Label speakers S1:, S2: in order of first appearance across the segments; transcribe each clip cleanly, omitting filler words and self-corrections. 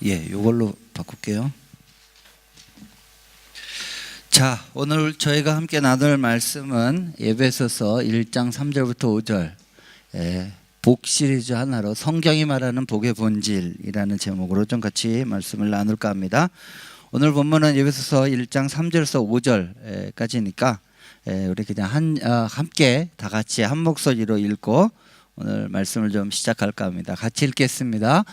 S1: 요걸로 바꿀게요. 자, 오늘 저희가 함께 나눌 말씀은 에베소서 1장 3절부터 5절 복 시리즈 하나로 성경이 말하는 복의 본질이라는 제목으로 좀 같이 말씀을 나눌까 합니다. 오늘 본문은 에베소서 1장 3절에서 5절까지니까 우리 그냥 함께 다 같이 한 목소리로 읽고 오늘 말씀을 좀 시작할까 합니다. 같이 읽겠습니다.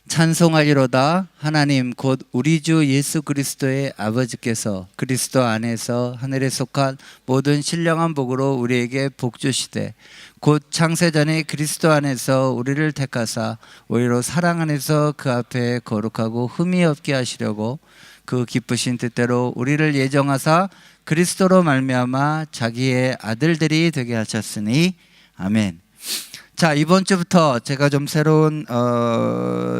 S1: 찬송하리로다. 하나님 곧 우리 주 예수 그리스도의 아버지께서 그리스도 안에서 하늘에 속한 모든 신령한 복으로 우리에게 복 주시되 곧 창세전에 그리스도 안에서 우리를 택하사 오히려 사랑 안에서 그 앞에 거룩하고 흠이 없게 하시려고 그 기쁘신 뜻대로 우리를 예정하사 그리스도로 말미암아 자기의 아들들이 되게 하셨으니 아멘. 자, 이번 주부터 제가 좀 새로운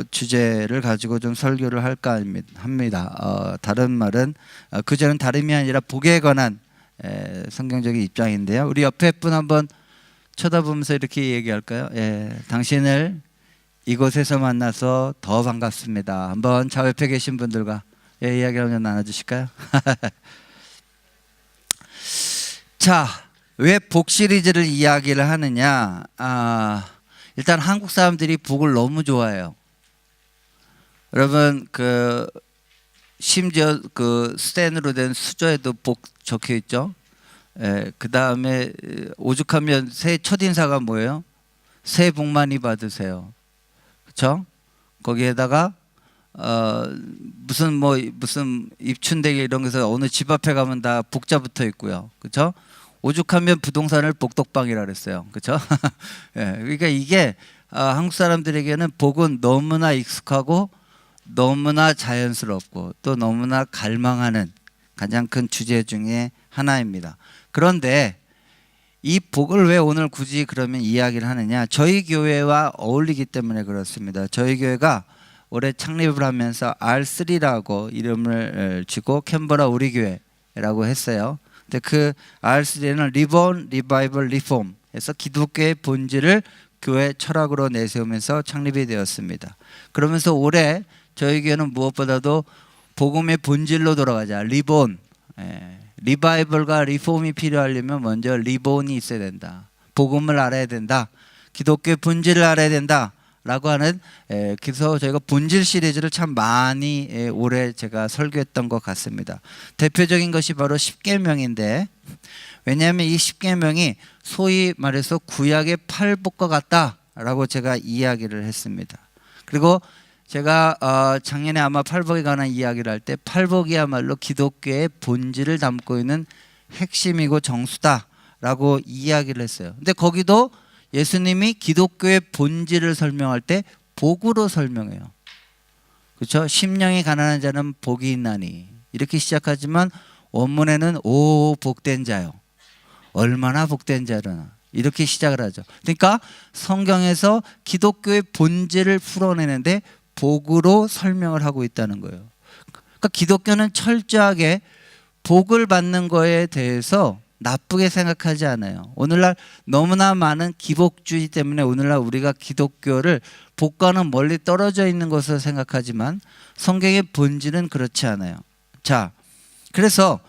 S1: 주제를 가지고 좀 설교를 할까 합니다. 다른 말은 그저는 다름이 아니라 복에 관한 성경적인 입장인데요. 우리 옆에 분 한번 쳐다보면서 이렇게 얘기할까요? 당신을 이곳에서 만나서 더 반갑습니다. 한번 저 옆에 계신 분들과 이야기를 한번 나눠주실까요? 자, 왜 복 시리즈를 이야기를 하느냐? 일단 한국 사람들이 복을 너무 좋아해요. 여러분 심지어 스텐으로 된 수저에도 복 적혀 있죠. 그 다음에 오죽하면 새해 첫 인사가 뭐예요? 새해 복 많이 받으세요. 그렇죠? 거기에다가 무슨 입춘대기 이런 것에서 어느 집 앞에 가면 다 복자 붙어 있고요. 그렇죠? 오죽하면 부동산을 복덕방이라 그랬어요. 그렇죠? 그러니까 이게 한국 사람들에게는 복은 너무나 익숙하고 너무나 자연스럽고 또 너무나 갈망하는 가장 큰 주제 중에 하나입니다. 그런데 이 복을 왜 오늘 굳이 그러면 이야기를 하느냐? 저희 교회와 어울리기 때문에 그렇습니다. 저희 교회가 올해 창립을 하면서 R3라고 이름을 지고 캔버라 우리 교회라고 했어요. 근데 그 R3는 리본, 리바이벌, 리폼 해서 기독교의 본질을 교회 철학으로 내세우면서 창립이 되었습니다. 그러면서 올해 저희 교회는 무엇보다도 복음의 본질로 돌아가자. 리본, 리바이벌과 리폼이 필요하려면 먼저 리본이 있어야 된다. 복음을 알아야 된다. 기독교의 본질을 알아야 된다. 라고 하는 그래서 저희가 본질 시리즈를 참 많이 올해 제가 설교했던 것 같습니다. 대표적인 것이 바로 십계명인데, 왜냐하면 이 십계명이 소위 말해서 구약의 팔복과 같다라고 제가 이야기를 했습니다. 그리고 제가 작년에 아마 팔복에 관한 이야기를 할 때 팔복이야말로 기독교의 본질을 담고 있는 핵심이고 정수다라고 이야기를 했어요. 근데 거기도 예수님이 기독교의 본질을 설명할 때 복으로 설명해요. 그렇죠? 심령이 가난한 자는 복이 있나니 이렇게 시작하지만 원문에는 오 복된 자요. 얼마나 복된 자려나 이렇게 시작을 하죠. 그러니까 성경에서 기독교의 본질을 풀어내는데 복으로 설명을 하고 있다는 거예요. 그러니까 기독교는 철저하게 복을 받는 거에 대해서 나쁘게 생각하지 않아요. 오늘날 너무나 많은 기복주의 때문에 오늘날 우리가 기독교를 복과는 멀리 떨어져 있는 것으로 생각하지만 성경의 본질은 그렇지 않아요. 자, 그래서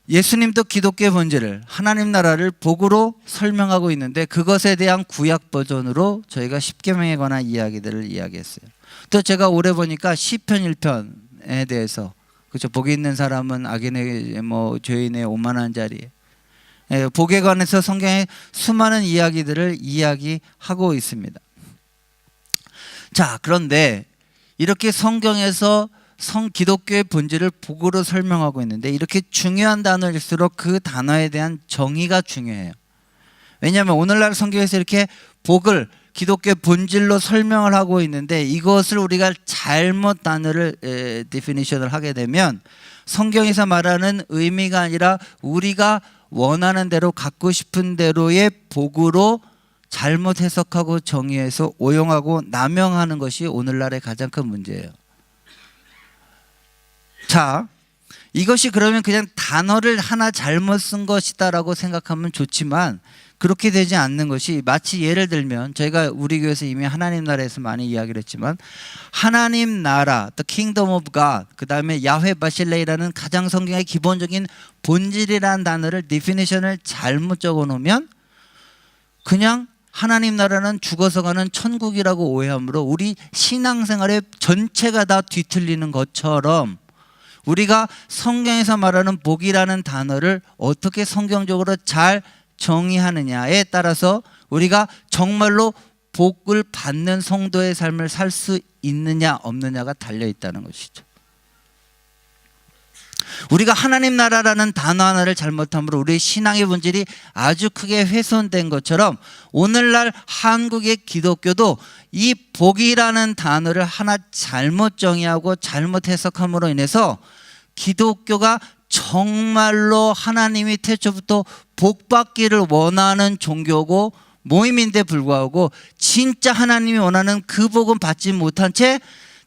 S1: 예수님도 기독교의 본질을 하나님 나라를 복으로 설명하고 있는데 그것에 대한 구약 버전으로 저희가 십계명에 관한 이야기들을 이야기했어요. 또 제가 올해 보니까 시편 1편에 대해서 그렇죠. 복이 있는 사람은 악인의 죄인의 오만한 자리에 복에 관해서 성경에 수많은 이야기들을 이야기하고 있습니다. 자, 그런데 이렇게 성경에서 기독교의 본질을 복으로 설명하고 있는데 이렇게 중요한 단어일수록 그 단어에 대한 정의가 중요해요. 왜냐하면 오늘날 성경에서 이렇게 복을 기독교의 본질로 설명을 하고 있는데 이것을 우리가 잘못 단어를 데피니션을 하게 되면 성경에서 말하는 의미가 아니라 우리가 원하는 대로 갖고 싶은 대로의 복으로 잘못 해석하고 정의해서 오용하고 남용하는 것이 오늘날의 가장 큰 문제예요. 자, 이것이 그러면 그냥 단어를 하나 잘못 쓴 것이다라고 생각하면 좋지만 그렇게 되지 않는 것이, 마치 예를 들면 저희가 우리 교회에서 이미 하나님 나라에서 많이 이야기를 했지만, 하나님 나라, The Kingdom of God, 그 다음에 야훼 바실레이라는 가장 성경의 기본적인 본질이라는 단어를, 디피니션을 잘못 적어 놓으면 그냥 하나님 나라는 죽어서 가는 천국이라고 오해하므로 우리 신앙생활의 전체가 다 뒤틀리는 것처럼, 우리가 성경에서 말하는 복이라는 단어를 어떻게 성경적으로 잘 정의하느냐에 따라서 우리가 정말로 복을 받는 성도의 삶을 살 수 있느냐 없느냐가 달려 있다는 것이죠. 우리가 하나님 나라라는 단어 하나를 잘못함으로 우리의 신앙의 본질이 아주 크게 훼손된 것처럼, 오늘날 한국의 기독교도 이 복이라는 단어를 하나 잘못 정의하고 잘못 해석함으로 인해서 기독교가 정말로 하나님이 태초부터 복 받기를 원하는 종교고 모임인데 불구하고 진짜 하나님이 원하는 그 복은 받지 못한 채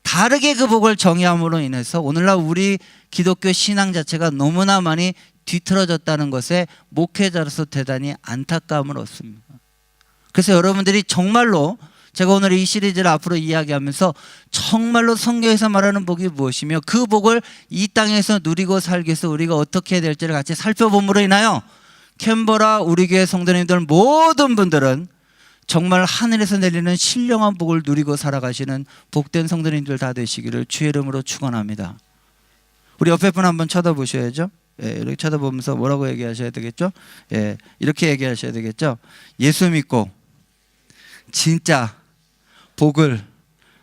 S1: 다르게 그 복을 정의함으로 인해서 오늘날 우리 기독교 신앙 자체가 너무나 많이 뒤틀어졌다는 것에 목회자로서 대단히 안타까움을 얻습니다. 그래서 여러분들이 정말로, 제가 오늘 이 시리즈를 앞으로 이야기하면서 정말로 성경에서 말하는 복이 무엇이며 그 복을 이 땅에서 누리고 살기 위해서 우리가 어떻게 해야 될지를 같이 살펴봄으로 인하여 캔버라 우리 교회 성도님들 모든 분들은 정말 하늘에서 내리는 신령한 복을 누리고 살아가시는 복된 성도님들 다 되시기를 주의 이름으로 축원합니다. 우리 옆에 분 한번 쳐다보셔야죠. 예, 이렇게 쳐다보면서 뭐라고 얘기하셔야 되겠죠? 예, 이렇게 얘기하셔야 되겠죠? 예수 믿고 진짜 복을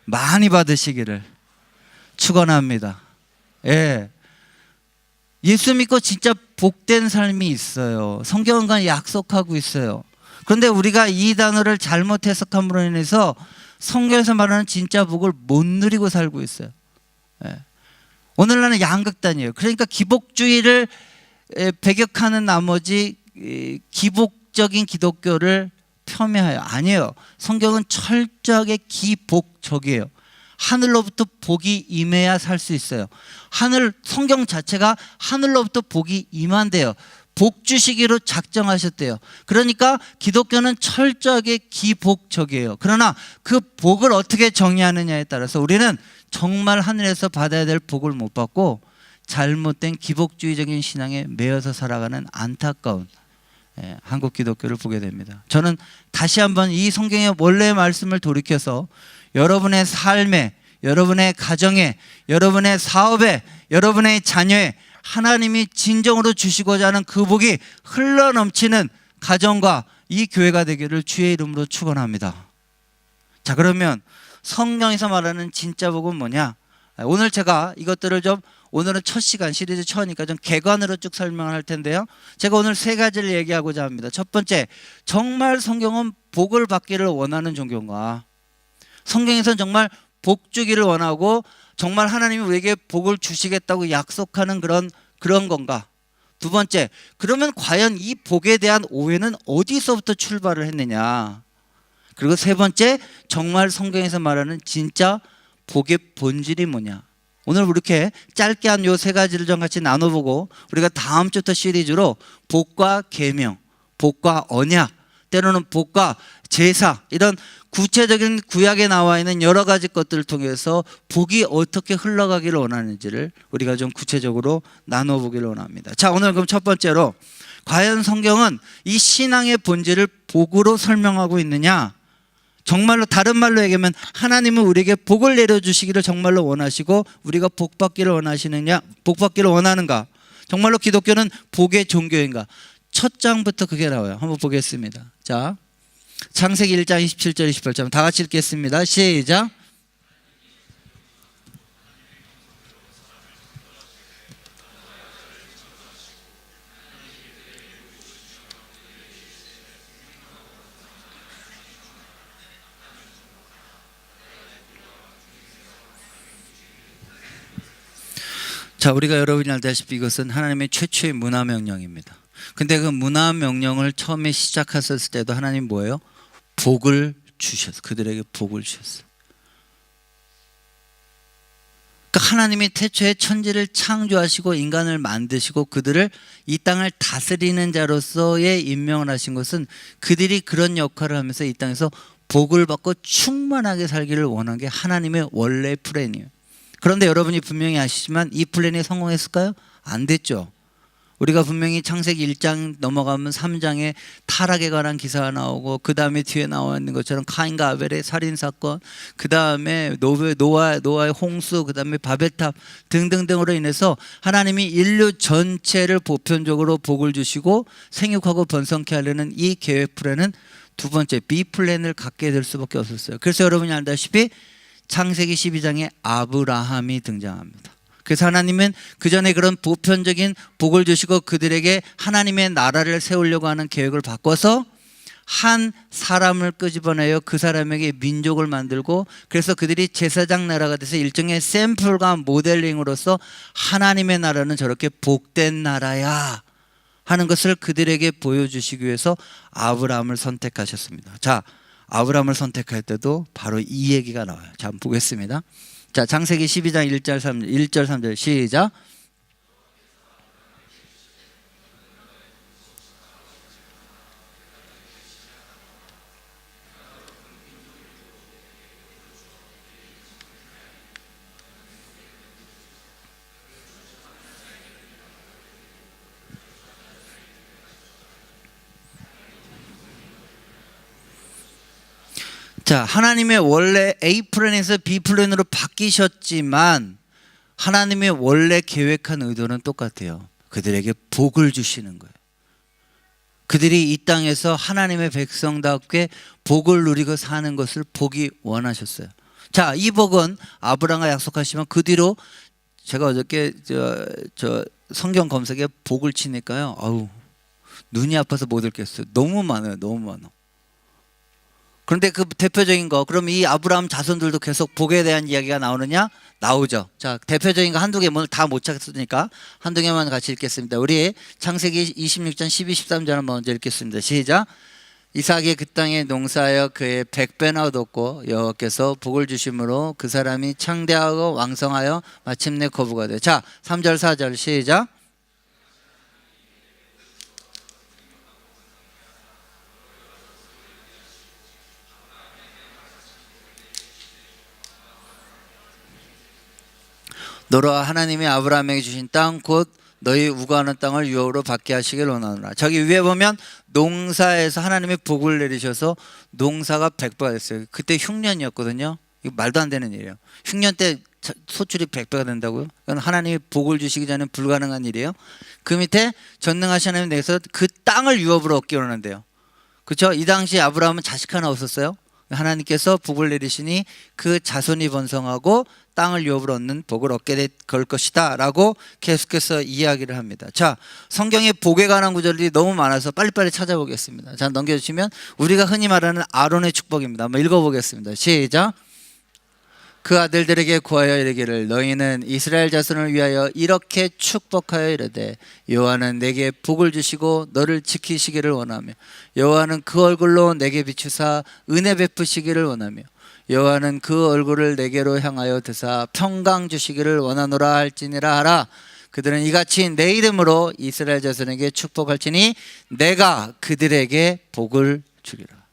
S1: 많이 받으시기를 축원합니다. 예, 예수 믿고 진짜 복된 삶이 있어요. 성경은 약속하고 있어요. 그런데 우리가 이 단어를 잘못 해석함으로 인해서 성경에서 말하는 진짜 복을 못 누리고 살고 있어요. 예. 오늘날은 양극단이에요. 그러니까 기복주의를 배격하는 나머지 기복적인 기독교를 폄훼하여, 아니에요. 성경은 철저하게 기복적이에요. 하늘로부터 복이 임해야 살 수 있어요. 성경 자체가 하늘로부터 복이 임한대요. 복 주시기로 작정하셨대요. 그러니까 기독교는 철저하게 기복적이에요. 그러나 그 복을 어떻게 정의하느냐에 따라서 우리는 정말 하늘에서 받아야 될 복을 못 받고 잘못된 기복주의적인 신앙에 매여서 살아가는 안타까운 한국 기독교를 보게 됩니다. 저는 다시 한번 이 성경의 원래의 말씀을 돌이켜서 여러분의 삶에, 여러분의 가정에, 여러분의 사업에, 여러분의 자녀에 하나님이 진정으로 주시고자 하는 그 복이 흘러넘치는 가정과 이 교회가 되기를 주의 이름으로 축원합니다. 자, 그러면 성경에서 말하는 진짜 복은 뭐냐? 오늘 제가 이것들을 좀, 오늘은 첫 시간, 시리즈 처음이니까 좀 개관으로 쭉 설명을 할 텐데요. 제가 오늘 세 가지를 얘기하고자 합니다. 첫 번째, 정말 성경은 복을 받기를 원하는 종교인가? 성경에서는 정말 복 주기를 원하고 정말 하나님이 우리에게 복을 주시겠다고 약속하는 그런 건가? 두 번째, 그러면 과연 이 복에 대한 오해는 어디서부터 출발을 했느냐? 그리고 세 번째, 정말 성경에서 말하는 진짜 복의 본질이 뭐냐? 오늘 이렇게 짧게 한 요 세 가지를 좀 같이 나눠보고 우리가 다음 주부터 시리즈로 복과 계명, 복과 언약, 때로는 복과 제사, 이런 구체적인 구약에 나와 있는 여러 가지 것들을 통해서 복이 어떻게 흘러가기를 원하는지를 우리가 좀 구체적으로 나눠보기를 원합니다. 자, 오늘 그럼 첫 번째로, 과연 성경은 이 신앙의 본질을 복으로 설명하고 있느냐? 정말로 다른 말로 얘기하면 하나님은 우리에게 복을 내려주시기를 정말로 원하시고 우리가 복 받기를 원하시느냐, 복 받기를 원하는가? 정말로 기독교는 복의 종교인가? 첫 장부터 그게 나와요. 한번 보겠습니다. 자, 창세기 1장 27절 28절 다 같이 읽겠습니다. 시작. 자, 우리가 여러분이 알다시피 이것은 하나님의 최초의 문화 명령입니다. 근데 그 문화 명령을 처음에 시작하셨을 때도 하나님 뭐예요? 복을 주셨어요. 그들에게 복을 주셨어요. 그러니까 하나님이 태초에 천지를 창조하시고 인간을 만드시고 그들을 이 땅을 다스리는 자로서의 임명을 하신 것은 그들이 그런 역할을 하면서 이 땅에서 복을 받고 충만하게 살기를 원한 게 하나님의 원래 플랜이에요. 그런데 여러분이 분명히 아시지만 이 플랜이 성공했을까요? 안 됐죠. 우리가 분명히 창세기 1장 넘어가면 3장에 타락에 관한 기사가 나오고 그 다음에 뒤에 나와 있는 것처럼 카인과 아벨의 살인사건, 그 다음에 노아의 홍수, 그 다음에 바벨탑 등등등으로 인해서 하나님이 인류 전체를 보편적으로 복을 주시고 생육하고 번성케 하려는 이 계획 플랜은 두 번째 B 플랜을 갖게 될 수밖에 없었어요. 그래서 여러분이 알다시피 창세기 12장에 아브라함이 등장합니다. 그래서 하나님은 그 전에 그런 보편적인 복을 주시고 그들에게 하나님의 나라를 세우려고 하는 계획을 바꿔서 한 사람을 끄집어내어 그 사람에게 민족을 만들고 그래서 그들이 제사장 나라가 돼서 일종의 샘플과 모델링으로서 하나님의 나라는 저렇게 복된 나라야 하는 것을 그들에게 보여주시기 위해서 아브라함을 선택하셨습니다. 자, 아브라함을 선택할 때도 바로 이 얘기가 나와요. 자, 한번 보겠습니다. 자, 창세기 12장 1절 3절 시작. 자, 하나님의 원래 A 플랜에서 B 플랜으로 바뀌셨지만 하나님의 원래 계획한 의도는 똑같아요. 그들에게 복을 주시는 거예요. 그들이 이 땅에서 하나님의 백성답게 복을 누리고 사는 것을 보기 원하셨어요. 자, 이 복은 아브라함과 약속하시면 그 뒤로 제가 어저께 저 성경 검색에 복을 치니까요. 아우, 눈이 아파서 못 읽겠어요. 너무 많아요. 너무 많아. 그런데 그 대표적인 거, 그럼 이 아브라함 자손들도 계속 복에 대한 이야기가 나오느냐? 나오죠. 자, 대표적인 거 한두 개, 오늘 다 못 찾았으니까 한두 개만 같이 읽겠습니다. 우리 창세기 26장 12, 13절을 먼저 읽겠습니다. 시작. 이삭이 그 땅에 농사하여 그의 100배나 얻었고 여호와께서 복을 주심으로 그 사람이 창대하고 왕성하여 마침내 거부가 돼. 자, 3절 4절 시작. 너와 하나님이 아브라함에게 주신 땅 곧 너희 우거하는 땅을 유업으로 받게 하시길 원하노라. 저기 위에 보면 농사에서 하나님의 복을 내리셔서 농사가 100배가 됐어요. 그때 흉년이었거든요. 이거 말도 안 되는 일이에요. 흉년 때 소출이 100배가 된다고요? 그건 하나님이 복을 주시기 전에 불가능한 일이에요. 그 밑에 전능하신 하나님 내서 그 땅을 유업으로 얻기 원하는데요. 그렇죠? 이 당시 아브라함은 자식 하나 없었어요. 하나님께서 복을 내리시니 그 자손이 번성하고 땅을 유업으로 얻는 복을 얻게 될 것이다 라고 계속해서 이야기를 합니다. 자, 성경에 복에 관한 구절이 너무 많아서 빨리빨리 찾아보겠습니다. 자, 넘겨주시면 우리가 흔히 말하는 아론의 축복입니다. 한번 읽어보겠습니다. 시작. 그 아들들에게 구하여 이르기를 너희는 이스라엘 자손을 위하여 이렇게 축복하여 이르되 여호와는 내게 복을 주시고 너를 지키시기를 원하며 여호와는 그 얼굴로 내게 비추사 은혜 베푸시기를 원하며 여호와는 그 얼굴을 내게로 향하여 드사 평강 주시기를 원하노라 할지니라 하라. 그들은 이같이 내 이름으로 이스라엘 자손에게 축복할지니 내가 그들에게 복을 주리라.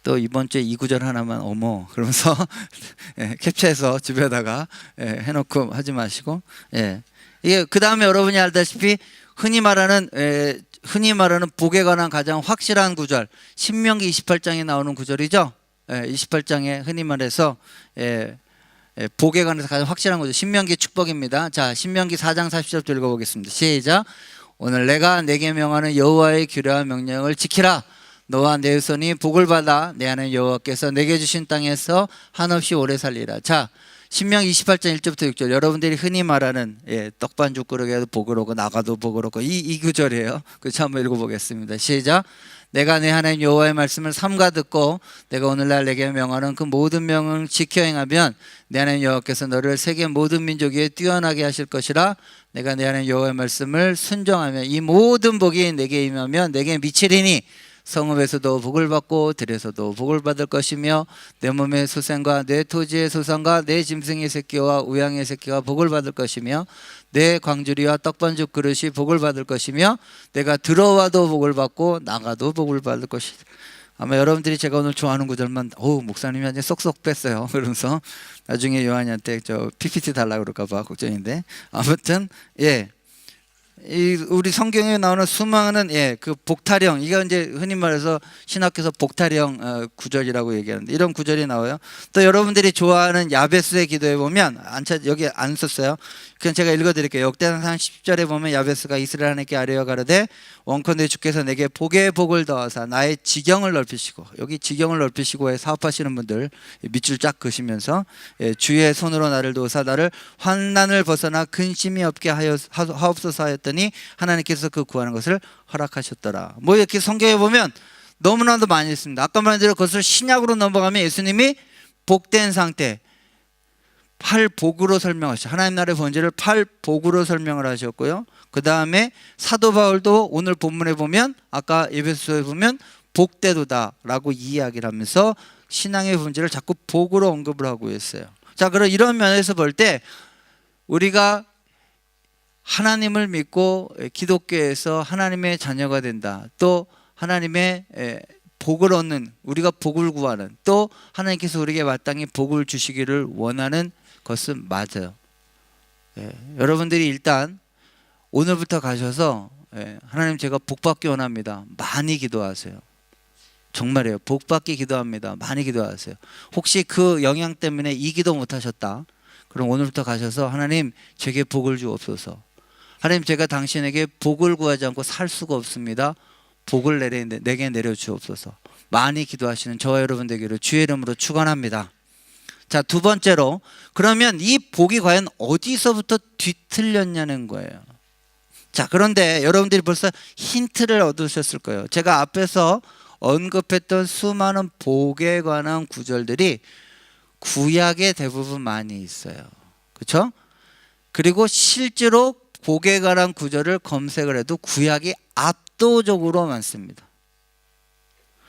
S1: 또 이번 주에 이 구절 하나만 어머 그러면서 캡처해서 집에다가 해놓고 하지 마시고, 이게 그 다음에 여러분이 알다시피 흔히 말하는 복에 관한 가장 확실한 구절, 신명기 28장에 나오는 구절이죠. 28장에 흔히 말해서 복에 관해서 가장 확실한 구절, 신명기 축복입니다. 자, 신명기 4장 40절 읽어보겠습니다. 시작. 오늘 내가 내게 명하는 여호와의 규례와 명령을 지키라. 너와 내 후손이 복을 받아 내 하나님 여호와께서 내게 주신 땅에서 한없이 오래 살리라. 자, 신명기 28장 1절부터 6절, 여러분들이 흔히 말하는 떡반죽 그릇에도 복을 얻고 나가도 복을 얻고 이 구절이에요. 그렇죠? 한번 읽어보겠습니다. 시작. 내가 내 하나님 여호와의 말씀을 삼가 듣고 내가 오늘날 내게 명하는 그 모든 명을 지켜 행하면 내 하나님 여호와께서 너를 세계 모든 민족 위에 뛰어나게 하실 것이라. 내가 내 하나님 여호와의 말씀을 순종하며 이 모든 복이 내게 임하면 내게 미치리니 성읍에서도 복을 받고 들에서도 복을 받을 것이며 내 몸의 소생과 내 토지의 소산과 내 짐승의 새끼와 우양의 새끼가 복을 받을 것이며 내 광주리와 떡반죽 그릇이 복을 받을 것이며 내가 들어와도 복을 받고 나가도 복을 받을 것이다. 아마 여러분들이 제가 오늘 좋아하는 구절만 목사님이 아주 쏙쏙 뺐어요. 그러면서 나중에 요한이한테 저 PPT 달라고 그럴까 봐 걱정인데, 아무튼 이 우리 성경에 나오는 수많은 그 복타령, 이거 이제 흔히 말해서 신학에서 복타령 구절이라고 얘기하는데 이런 구절이 나와요. 또 여러분들이 좋아하는 야베스의 기도에 보면 여기 안 썼어요. 그냥 제가 읽어드릴게요. 역대상 10절에 보면 야베스가 이스라엘 하나님께 아뢰어 가로되 원컨대 주께서 내게 복의 복을 더하사 나의 지경을 넓히시고, 여기 지경을 넓히시고에 사업하시는 분들 밑줄 쫙 그시면서 주의 손으로 나를 도우사 나를 환난을 벗어나 근심이 없게 하옵소서 하였더니 하나님께서 그 구하는 것을 허락하셨더라. 뭐 이렇게 성경에 보면 너무나도 많이 있습니다. 아까 말한대로 그것을 신약으로 넘어가면 예수님이 복된 상태, 팔복으로 설명하셨죠. 하나님 나라의 본질을 팔복으로 설명을 하셨고요. 그 다음에 사도 바울도 오늘 본문에 보면 아까 에베소서에 보면 복되도다 라고 이야기를 하면서 신앙의 본질을 자꾸 복으로 언급을 하고 있어요. 자, 그럼 이런 면에서 볼 때 우리가 하나님을 믿고 기독교에서 하나님의 자녀가 된다, 또 하나님의 복을 얻는, 우리가 복을 구하는, 또 하나님께서 우리에게 마땅히 복을 주시기를 원하는 것은 맞아요. 여러분들이 일단 오늘부터 가셔서 하나님 제가 복받기 원합니다, 많이 기도하세요. 정말이에요. 복받기 기도합니다, 많이 기도하세요. 혹시 그 영향 때문에 이 기도 못하셨다, 그럼 오늘부터 가셔서 하나님 제게 복을 주옵소서. 하나님 제가 당신에게 복을 구하지 않고 살 수가 없습니다, 복을 내게 내려주옵소서. 많이 기도하시는 저와 여러분 되기를 주의 이름으로 축원합니다. 자, 두 번째로, 그러면 이 복이 과연 어디서부터 뒤틀렸냐는 거예요. 자, 그런데 여러분들이 벌써 힌트를 얻으셨을 거예요. 제가 앞에서 언급했던 수많은 복에 관한 구절들이 구약에 대부분 많이 있어요. 그렇죠? 그리고 실제로 복에 관한 구절을 검색을 해도 구약이 압도적으로 많습니다.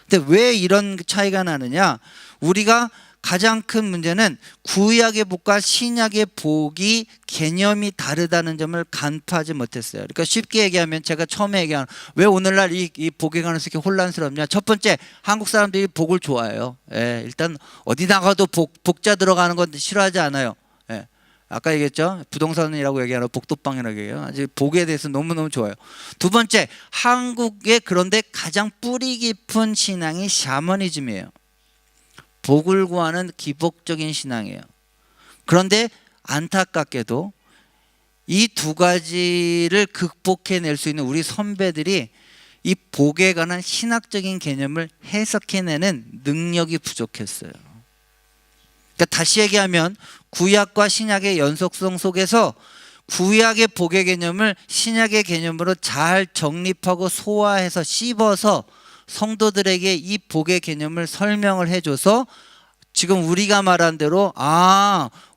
S1: 근데 왜 이런 차이가 나느냐? 우리가 가장 큰 문제는 구약의 복과 신약의 복이 개념이 다르다는 점을 간파하지 못했어요. 그러니까 쉽게 얘기하면 제가 처음에 얘기한 왜 오늘날 이 복에 관해서 이렇게 혼란스럽냐? 첫 번째, 한국 사람들이 복을 좋아해요. 일단 어디 나가도 복자 들어가는 건 싫어하지 않아요. 아까 얘기했죠? 부동산이라고 얘기하는 복도방이라고 얘기해요. 아직 복에 대해서 너무너무 좋아요. 두 번째, 한국의 그런데 가장 뿌리 깊은 신앙이 샤머니즘이에요. 복을 구하는 기복적인 신앙이에요. 그런데 안타깝게도 이 두 가지를 극복해낼 수 있는 우리 선배들이 이 복에 관한 신학적인 개념을 해석해내는 능력이 부족했어요. 그러니까 다시 얘기하면 구약과 신약의 연속성 속에서 구약의 복의 개념을 신약의 개념으로 잘 정립하고 소화해서 씹어서 성도들에게 이 복의 개념을 설명을 해줘서 지금 우리가 말한 대로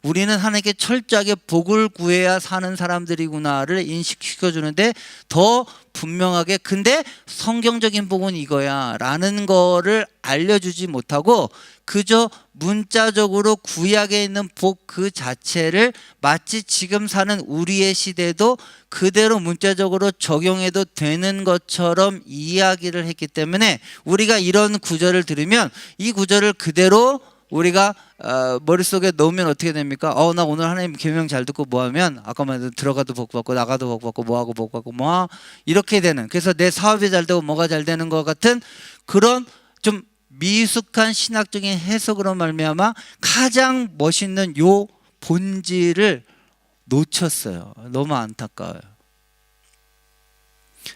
S1: 우리는 하나님께 철저하게 복을 구해야 사는 사람들이구나를 인식시켜주는데 더 분명하게, 근데 성경적인 복은 이거야 라는 거를 알려주지 못하고 그저 문자적으로 구약에 있는 복 그 자체를 마치 지금 사는 우리의 시대도 그대로 문자적으로 적용해도 되는 것처럼 이야기를 했기 때문에 우리가 이런 구절을 들으면 이 구절을 그대로 우리가 머릿속에 넣으면 어떻게 됩니까? 나 오늘 하나님 계명 잘 듣고 뭐하면 아까 말한 들어가도 복 받고 나가도 복 받고 뭐하고 복 받고 이렇게 되는, 그래서 내 사업이 잘 되고 뭐가 잘 되는 것 같은 그런 좀 미숙한 신학적인 해석으로 말미암아 가장 멋있는 요 본질을 놓쳤어요. 너무 안타까워요.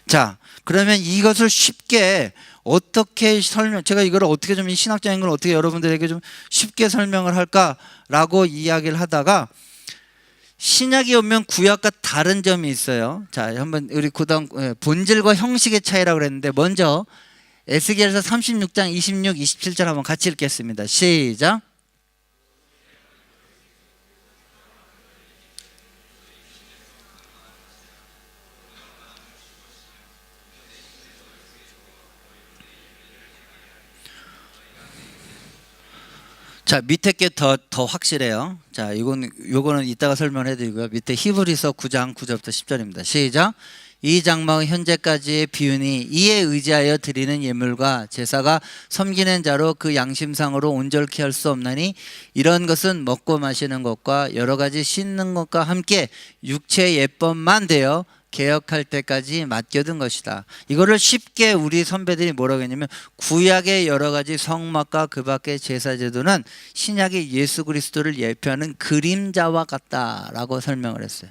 S1: 자, 그러면 이것을 쉽게 어떻게 제가 이걸 어떻게 좀 신학적인 걸 어떻게 여러분들에게 좀 쉽게 설명을 할까라고 이야기를 하다가 신약이 오면 구약과 다른 점이 있어요. 자, 한번 우리 그다음 본질과 형식의 차이라고 그랬는데 먼저 에스겔서 36장 26, 27절 한번 같이 읽겠습니다. 시작. 자, 밑에 게 더 확실해요. 자, 요거는 이따가 설명해 드리고요. 밑에 히브리서 9장 9절부터 10절입니다. 시작. 이 장막은 현재까지의 비유니 이에 의지하여 드리는 예물과 제사가 섬기는 자로 그 양심상으로 온전케 할 수 없나니 이런 것은 먹고 마시는 것과 여러 가지 씻는 것과 함께 육체의 예법만 되어 개혁할 때까지 맡겨둔 것이다. 이거를 쉽게 우리 선배들이 뭐라고 했냐면 구약의 여러 가지 성막과 그 밖의 제사제도는 신약의 예수 그리스도를 예표하는 그림자와 같다라고 설명을 했어요.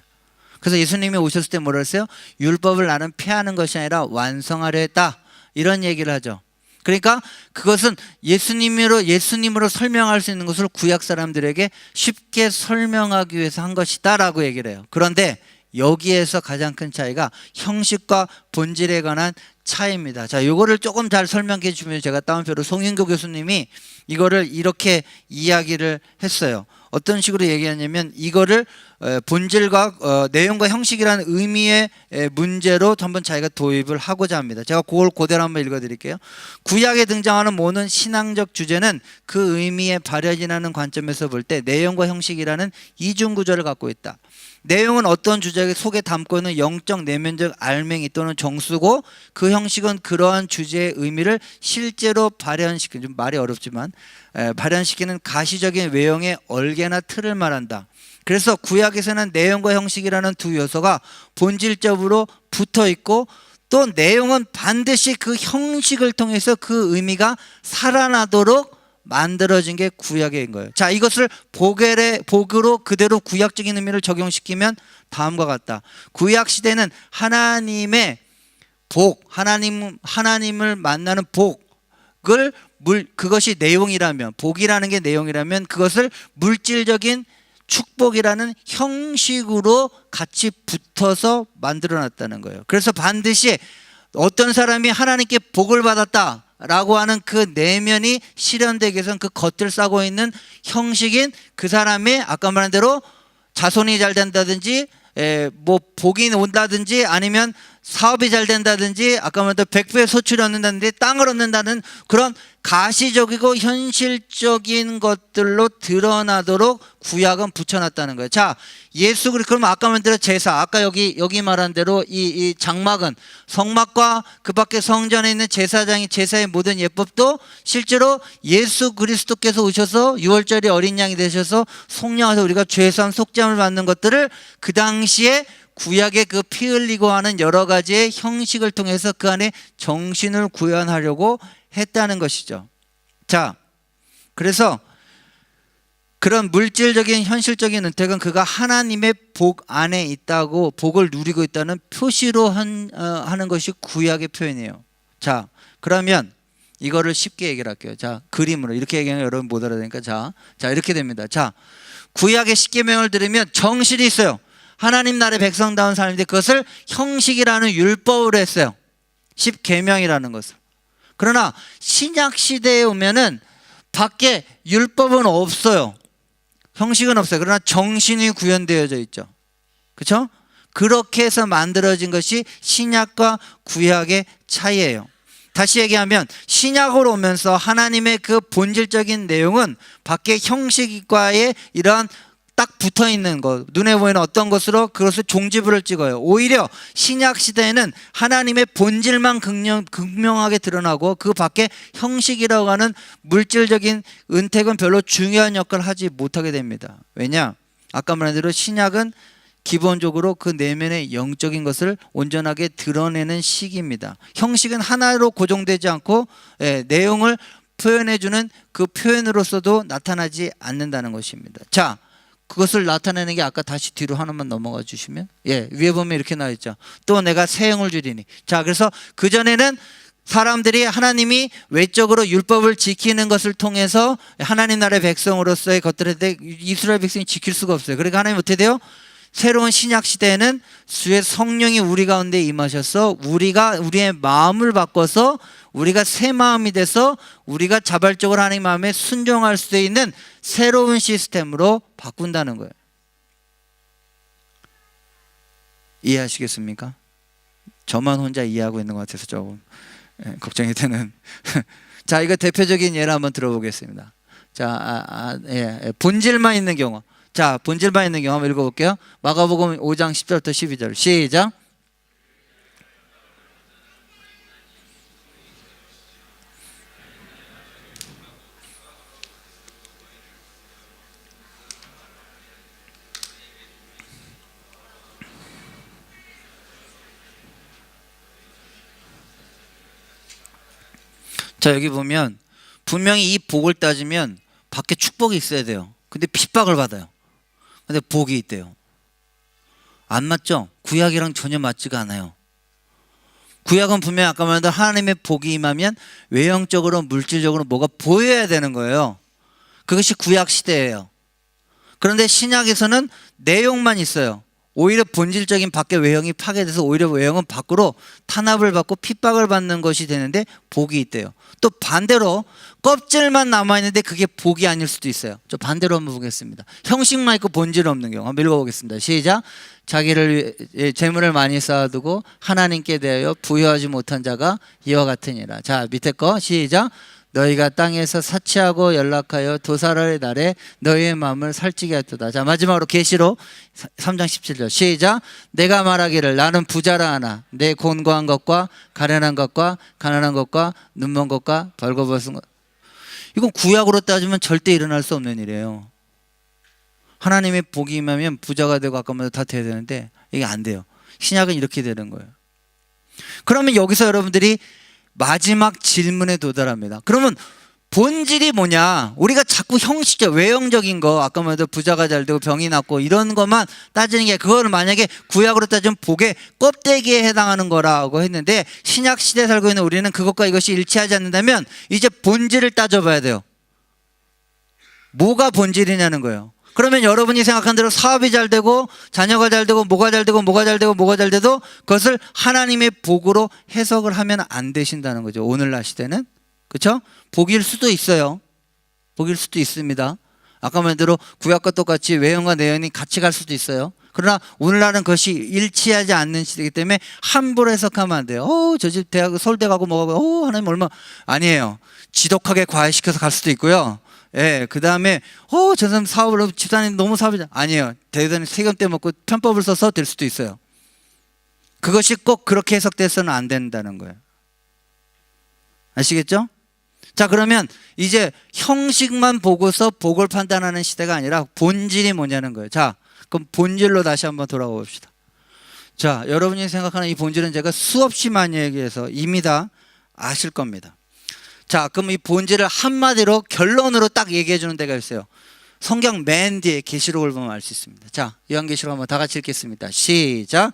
S1: 그래서 예수님이 오셨을 때 뭐라 했어요? 율법을 나는 폐하는 것이 아니라 완성하려 했다, 이런 얘기를 하죠. 그러니까 그것은 예수님으로 설명할 수 있는 것을 구약 사람들에게 쉽게 설명하기 위해서 한 것이다 라고 얘기를 해요. 그런데 여기에서 가장 큰 차이가 형식과 본질에 관한 차이입니다. 자, 요거를 조금 잘 설명해 주면, 제가 따옴표로 송인교 교수님이 이거를 이렇게 이야기를 했어요. 어떤 식으로 얘기하냐면 이거를 본질과 내용과 형식이라는 의미의 문제로 한번 자기가 도입을 하고자 합니다. 제가 그걸 그대로 한번 읽어드릴게요. 구약에 등장하는 모든 신앙적 주제는 그 의미의 발현이라는 관점에서 볼 때 내용과 형식이라는 이중 구조를 갖고 있다. 내용은 어떤 주제 속에 담고 있는 영적 내면적 알맹이 또는 정수고, 그 형식은 그러한 주제의 의미를 실제로 발현시키는, 좀 말이 어렵지만 발현시키는 가시적인 외형의 얼개나 틀을 말한다. 그래서 구약에서는 내용과 형식이라는 두 요소가 본질적으로 붙어 있고, 또 내용은 반드시 그 형식을 통해서 그 의미가 살아나도록 만들어진 게 구약인 거예요. 자, 이것을 복으로 그대로 구약적인 의미를 적용시키면 다음과 같다. 구약 시대는 하나님의 복, 하나님을 만나는 복을 그것이 내용이라면, 복이라는 게 내용이라면 그것을 물질적인 축복이라는 형식으로 같이 붙어서 만들어 놨다는 거예요. 그래서 반드시 어떤 사람이 하나님께 복을 받았다 라고 하는 그 내면이 실현되기 위해서는 그 겉을 싸고 있는 형식인 그 사람의 아까 말한 대로 자손이 잘 된다든지 뭐 복이 온다든지 아니면 사업이 잘 된다든지 아까 말한 대로 100배 소출이 얻는다든지 땅을 얻는다는 그런 가시적이고 현실적인 것들로 드러나도록 구약은 붙여놨다는 거예요. 자, 예수 그리스도, 그럼 아까 말한 대로 제사, 아까 여기 말한 대로 이 장막은 성막과 그 밖에 성전에 있는 제사장이 제사의 모든 예법도 실제로 예수 그리스도께서 오셔서 6월절이 어린 양이 되셔서 속량하셔서 우리가 죄사함 속죄함을 받는 것들을 그 당시에 구약의 그 피 흘리고 하는 여러 가지의 형식을 통해서 그 안에 정신을 구현하려고 했다는 것이죠. 자, 그래서 그런 물질적인 현실적인 은택은 그가 하나님의 복 안에 있다고, 복을 누리고 있다는 표시로 하는 것이 구약의 표현이에요. 자, 그러면 이거를 쉽게 얘기를 할게요. 자, 그림으로 이렇게 얘기하면 여러분 못 알아듣니까 자 이렇게 됩니다. 자, 구약의 십계명을 들으면 정신이 있어요. 하나님 나라의 백성다운 사람인데 그것을 형식이라는 율법으로 했어요. 십계명이라는 것을. 그러나 신약 시대에 오면은 밖에 율법은 없어요. 형식은 없어요. 그러나 정신이 구현되어져 있죠. 그렇죠? 그렇게 해서 만들어진 것이 신약과 구약의 차이예요. 다시 얘기하면 신약으로 오면서 하나님의 그 본질적인 내용은 밖에 형식과의 이러한 딱 붙어 있는 것, 눈에 보이는 어떤 것으로 그것을 종지부를 찍어요. 오히려 신약 시대에는 하나님의 본질만 극명하게 드러나고 그 밖에 형식이라고 하는 물질적인 은택은 별로 중요한 역할을 하지 못하게 됩니다. 왜냐? 아까 말한 대로 신약은 기본적으로 그 내면의 영적인 것을 온전하게 드러내는 시기입니다. 형식은 하나로 고정되지 않고 내용을 표현해주는 그 표현으로서도 나타나지 않는다는 것입니다. 자, 그것을 나타내는 게 아까 다시 뒤로 하나만 넘어가 주시면, 위에 보면 이렇게 나와 있죠. 또 내가 새 영을 주리니. 자, 그래서 그전에는 사람들이 하나님이 외적으로 율법을 지키는 것을 통해서 하나님 나라의 백성으로서의 것들을 했는데 이스라엘 백성이 지킬 수가 없어요. 그러니까 하나님 어떻게 돼요? 새로운 신약 시대에는 주의 성령이 우리 가운데 임하셔서 우리의 마음을 바꿔서 우리가 새 마음이 돼서 우리가 자발적으로 하나님 마음에 순종할 수 있는 새로운 시스템으로 바꾼다는 거예요. 이해하시겠습니까? 저만 혼자 이해하고 있는 것 같아서 조금 걱정이 되는 자, 이거 대표적인 예를 한번 들어보겠습니다. 자, 본질만 있는 경우. 자, 본질만 있는 경우 한번 읽어볼게요. 마가복음 5장 10절부터 12절 시작. 자, 여기 보면 분명히 이 복을 따지면 밖에 축복이 있어야 돼요. 근데 핍박을 받아요. 근데 복이 있대요. 안 맞죠? 구약이랑 전혀 맞지가 않아요. 구약은 분명히 아까 말한 하나님의 복이 임하면 외형적으로 물질적으로 뭐가 보여야 되는 거예요. 그것이 구약 시대예요. 그런데 신약에서는 내용만 있어요. 오히려 본질적인 밖의 외형이 파괴돼서 오히려 외형은 밖으로 탄압을 받고 핍박을 받는 것이 되는데 복이 있대요. 또 반대로 껍질만 남아있는데 그게 복이 아닐 수도 있어요. 저 반대로 한번 보겠습니다. 형식만 있고 본질 없는 경우 한번 읽어보겠습니다. 시작. 자기를 위해 재물을 많이 쌓아두고 하나님께 대하여 부여하지 못한 자가 이와 같으니라. 자, 밑에 거 시작. 너희가 땅에서 사치하고 연락하여 도살의 날에 너희의 마음을 살찌게 했도다. 자, 마지막으로 계시록 3장 17절 시작. 내가 말하기를 나는 부자라 하나 내 곤고한 것과 가련한 것과 가난한 것과 눈먼 것과 벌거벗은 것. 이건 구약으로 따지면 절대 일어날 수 없는 일이에요. 하나님의 복이 임하면 부자가 되고 아까 말한 다 돼야 되는데 이게 안 돼요. 신약은 이렇게 되는 거예요. 그러면 여기서 여러분들이 마지막 질문에 도달합니다. 그러면 본질이 뭐냐? 우리가 자꾸 형식적, 외형적인 거, 아까 말한 부자가 잘 되고 병이 낫고 이런 것만 따지는 게, 그거는 만약에 구약으로 따지면 복의 껍데기에 해당하는 거라고 했는데, 신약 시대에 살고 있는 우리는 그것과 이것이 일치하지 않는다면 이제 본질을 따져봐야 돼요. 뭐가 본질이냐는 거예요. 그러면 여러분이 생각한 대로 사업이 잘 되고 자녀가 잘 되고 뭐가 잘 되고 뭐가 잘 되고 뭐가 잘 돼도 그것을 하나님의 복으로 해석을 하면 안 되신다는 거죠. 오늘날 시대는. 그렇죠? 복일 수도 있어요. 복일 수도 있습니다. 아까 말한 대로 구약과 똑같이 외형과 내형이 같이 갈 수도 있어요. 그러나 오늘날은 그것이 일치하지 않는 시대이기 때문에 함부로 해석하면 안 돼요. 저 집 대학 서울대 가고 뭐가고 하나님 얼마. 아니에요. 지독하게 과외시켜서 갈 수도 있고요. 예, 그 다음에 저 사람 사업을 집사님 너무 사업이다. 아니에요. 대단히 세금 떼먹고 편법을 써서 될 수도 있어요. 그것이 꼭 그렇게 해석돼서는 안 된다는 거예요. 아시겠죠? 자, 그러면 이제 형식만 보고서 복을 판단하는 시대가 아니라 본질이 뭐냐는 거예요. 자, 그럼 본질로 다시 한번 돌아가 봅시다. 자, 여러분이 생각하는 이 본질은 제가 수없이 많이 얘기해서 이미 다 아실 겁니다. 자, 그럼 이 본질을 한마디로 결론으로 딱 얘기해 주는 데가 있어요. 성경 맨 뒤에 계시록을 보면 알 수 있습니다. 자, 요한계시록 한번 다 같이 읽겠습니다. 시작.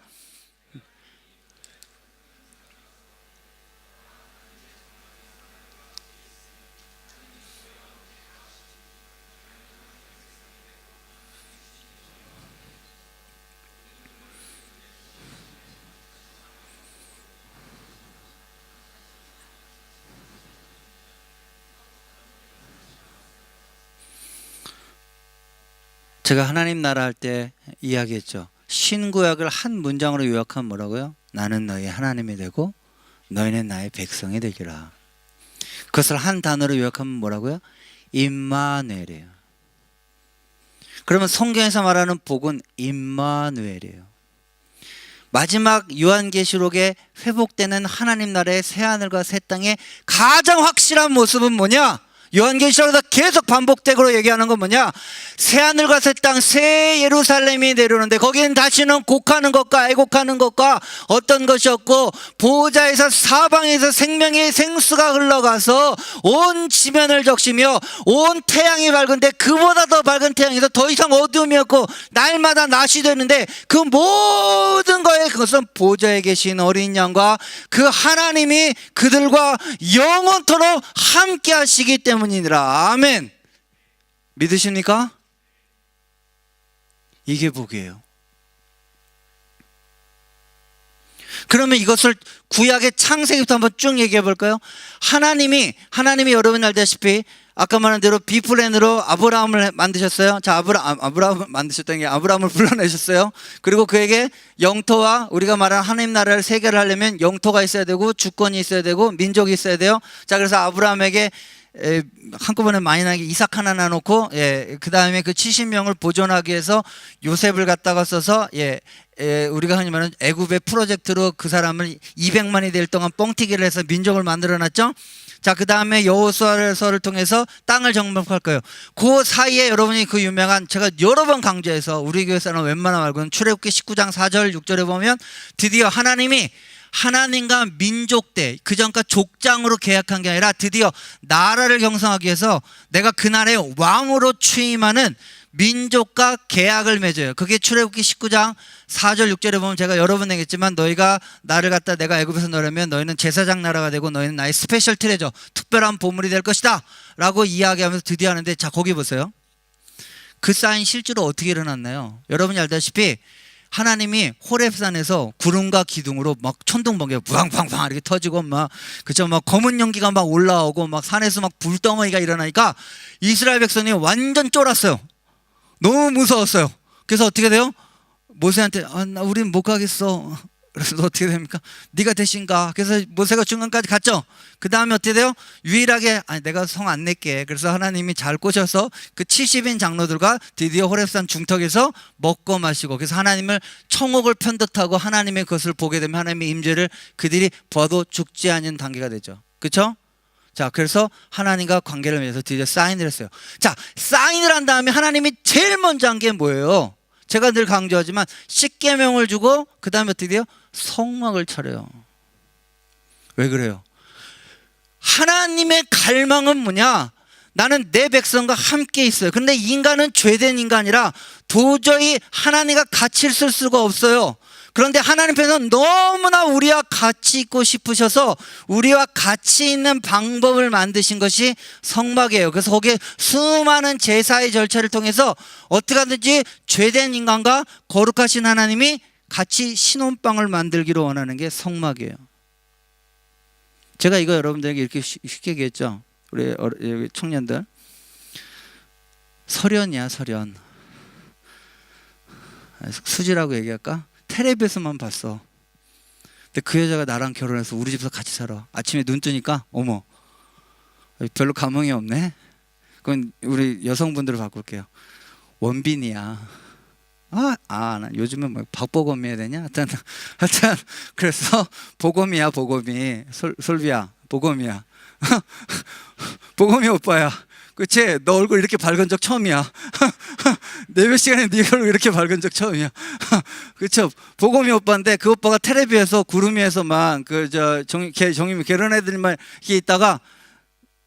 S1: 제가 하나님 나라 할 때 이야기했죠. 신구약을 한 문장으로 요약하면 뭐라고요? 나는 너희 하나님이 되고 너희는 나의 백성이 되기라. 그것을 한 단어로 요약하면 뭐라고요? 임마누엘이에요. 그러면 성경에서 말하는 복은 임마누엘이에요. 마지막 요한계시록에 회복되는 하나님 나라의 새하늘과 새 땅의 가장 확실한 모습은 뭐냐? 요한계시록에서 계속 반복되고 얘기하는 건 뭐냐? 새하늘과 새 땅, 새 예루살렘이 내려오는데 거기는 다시는 곡하는 것과 애곡하는 것과 어떤 것이 없고 보호자에서 사방에서 생명의 생수가 흘러가서 온 지면을 적시며 온 태양이 밝은데 그보다 더 밝은 태양에서 더 이상 어두움이 없고 날마다 낮이 되는데 그 모든 거에 그것은 보호자에 계신 어린 양과 그 하나님이 그들과 영원토록 함께 하시기 때문이니라. 아멘. 믿으십니까? 이게 복이에요. 그러면 이것을 구약의 창세기부터 한번 쭉 얘기해 볼까요? 하나님이 여러분 알다시피 아까 말한 대로 B 플랜으로 아브라함을 만드셨어요. 자, 아브라함을 만드셨다는 게 아브라함을 불러내셨어요. 그리고 그에게 영토와 우리가 말하는 하나님 나라를 세계를 하려면 영토가 있어야 되고 주권이 있어야 되고 민족이 있어야 돼요. 자, 그래서 아브라함에게 한꺼번에 많이 나게 이삭 하나 나놓고, 그 다음에 그 70명을 보존하기 위해서 요셉을 갖다가 써서, 우리가 흔히 말하는 애굽의 프로젝트로 그 사람을 200만이 될 동안 뻥튀기를 해서 민족을 만들어놨죠. 자, 그 다음에 여호수아서를 통해서 땅을 정복할 거예요. 그 사이에 여러분이 그 유명한, 제가 여러 번 강조해서 우리 교회에서는 웬만하면 알고는 출애굽기 19장 4절 6절에 보면 드디어 하나님이 하나님과 민족대, 그전까 족장으로 계약한 게 아니라 드디어 나라를 형성하기 위해서 내가 그날의 왕으로 취임하는 민족과 계약을 맺어요. 그게 출애굽기 19장 4절 6절에 보면 제가 여러 번 얘기했지만, 너희가 나를 갖다 내가 애굽에서 넣으면 너희는 제사장 나라가 되고 너희는 나의 스페셜 트레저, 특별한 보물이 될 것이다 라고 이야기하면서 드디어 하는데, 자, 거기 보세요. 그 사인 실제로 어떻게 일어났나요? 여러분이 알다시피 하나님이 호렙산에서 구름과 기둥으로 막 천둥번개가 부앙부앙부앙 이렇게 터지고 막, 그쵸, 막 검은 연기가 막 올라오고 막 산에서 막 불덩어리가 일어나니까 이스라엘 백성이 완전 쫄았어요. 너무 무서웠어요. 그래서 어떻게 돼요? 모세한테 우린 못 가겠어. 그래서 어떻게 됩니까? 네가 대신 가. 그래서 모세가 중간까지 갔죠. 그 다음에 어떻게 돼요? 유일하게 내가 성 안 낼게. 그래서 하나님이 잘 꼬셔서 그 70인 장로들과 드디어 호렙산 중턱에서 먹고 마시고, 그래서 하나님을 청옥을 편듯하고 하나님의 것을 보게 되면 하나님의 임재를 그들이 봐도 죽지 않은 단계가 되죠. 그렇죠? 자, 그래서 하나님과 관계를 맺어서 드디어 사인을 했어요. 자, 사인을 한 다음에 하나님이 제일 먼저 한 게 뭐예요? 제가 늘 강조하지만 십계명을 주고 그 다음에 어떻게 돼요? 성막을 차려요. 왜 그래요? 하나님의 갈망은 뭐냐? 나는 내 백성과 함께 있어요. 그런데 인간은 죄된 인간이라 도저히 하나님과 같이 있을 수가 없어요. 그런데 하나님께서는 너무나 우리와 같이 있고 싶으셔서 우리와 같이 있는 방법을 만드신 것이 성막이에요. 그래서 거기에 수많은 제사의 절차를 통해서 어떻게 하든지 죄된 인간과 거룩하신 하나님이 같이 신혼방을 만들기로 원하는 게 성막이에요. 제가 이거 여러분들에게 이렇게 쉽게 얘기했죠. 우리 청년들, 설현이야, 설현. 수지라고 얘기할까? 텔레비에서만 봤어. 근데 그 여자가 나랑 결혼해서 우리 집에서 같이 살아. 아침에 눈 뜨니까 어머, 별로 감흥이 없네. 그건 우리 여성분들을 바꿀게요. 원빈이야. 난 요즘은 뭐 박보검이 해야 되냐? 하여튼 그래서 보검이야, 보검이. 솔비야, 보검이야. 보검이 오빠야. 그치? 너 얼굴 이렇게 밝은 적 처음이야. 내 몇 시간에 네 얼굴 이렇게 밝은 적 처음이야. 그쵸? 보검이 오빠인데 그 오빠가 텔레비에서 구름이에서만 정임이 결혼 애들만 이렇게 있다가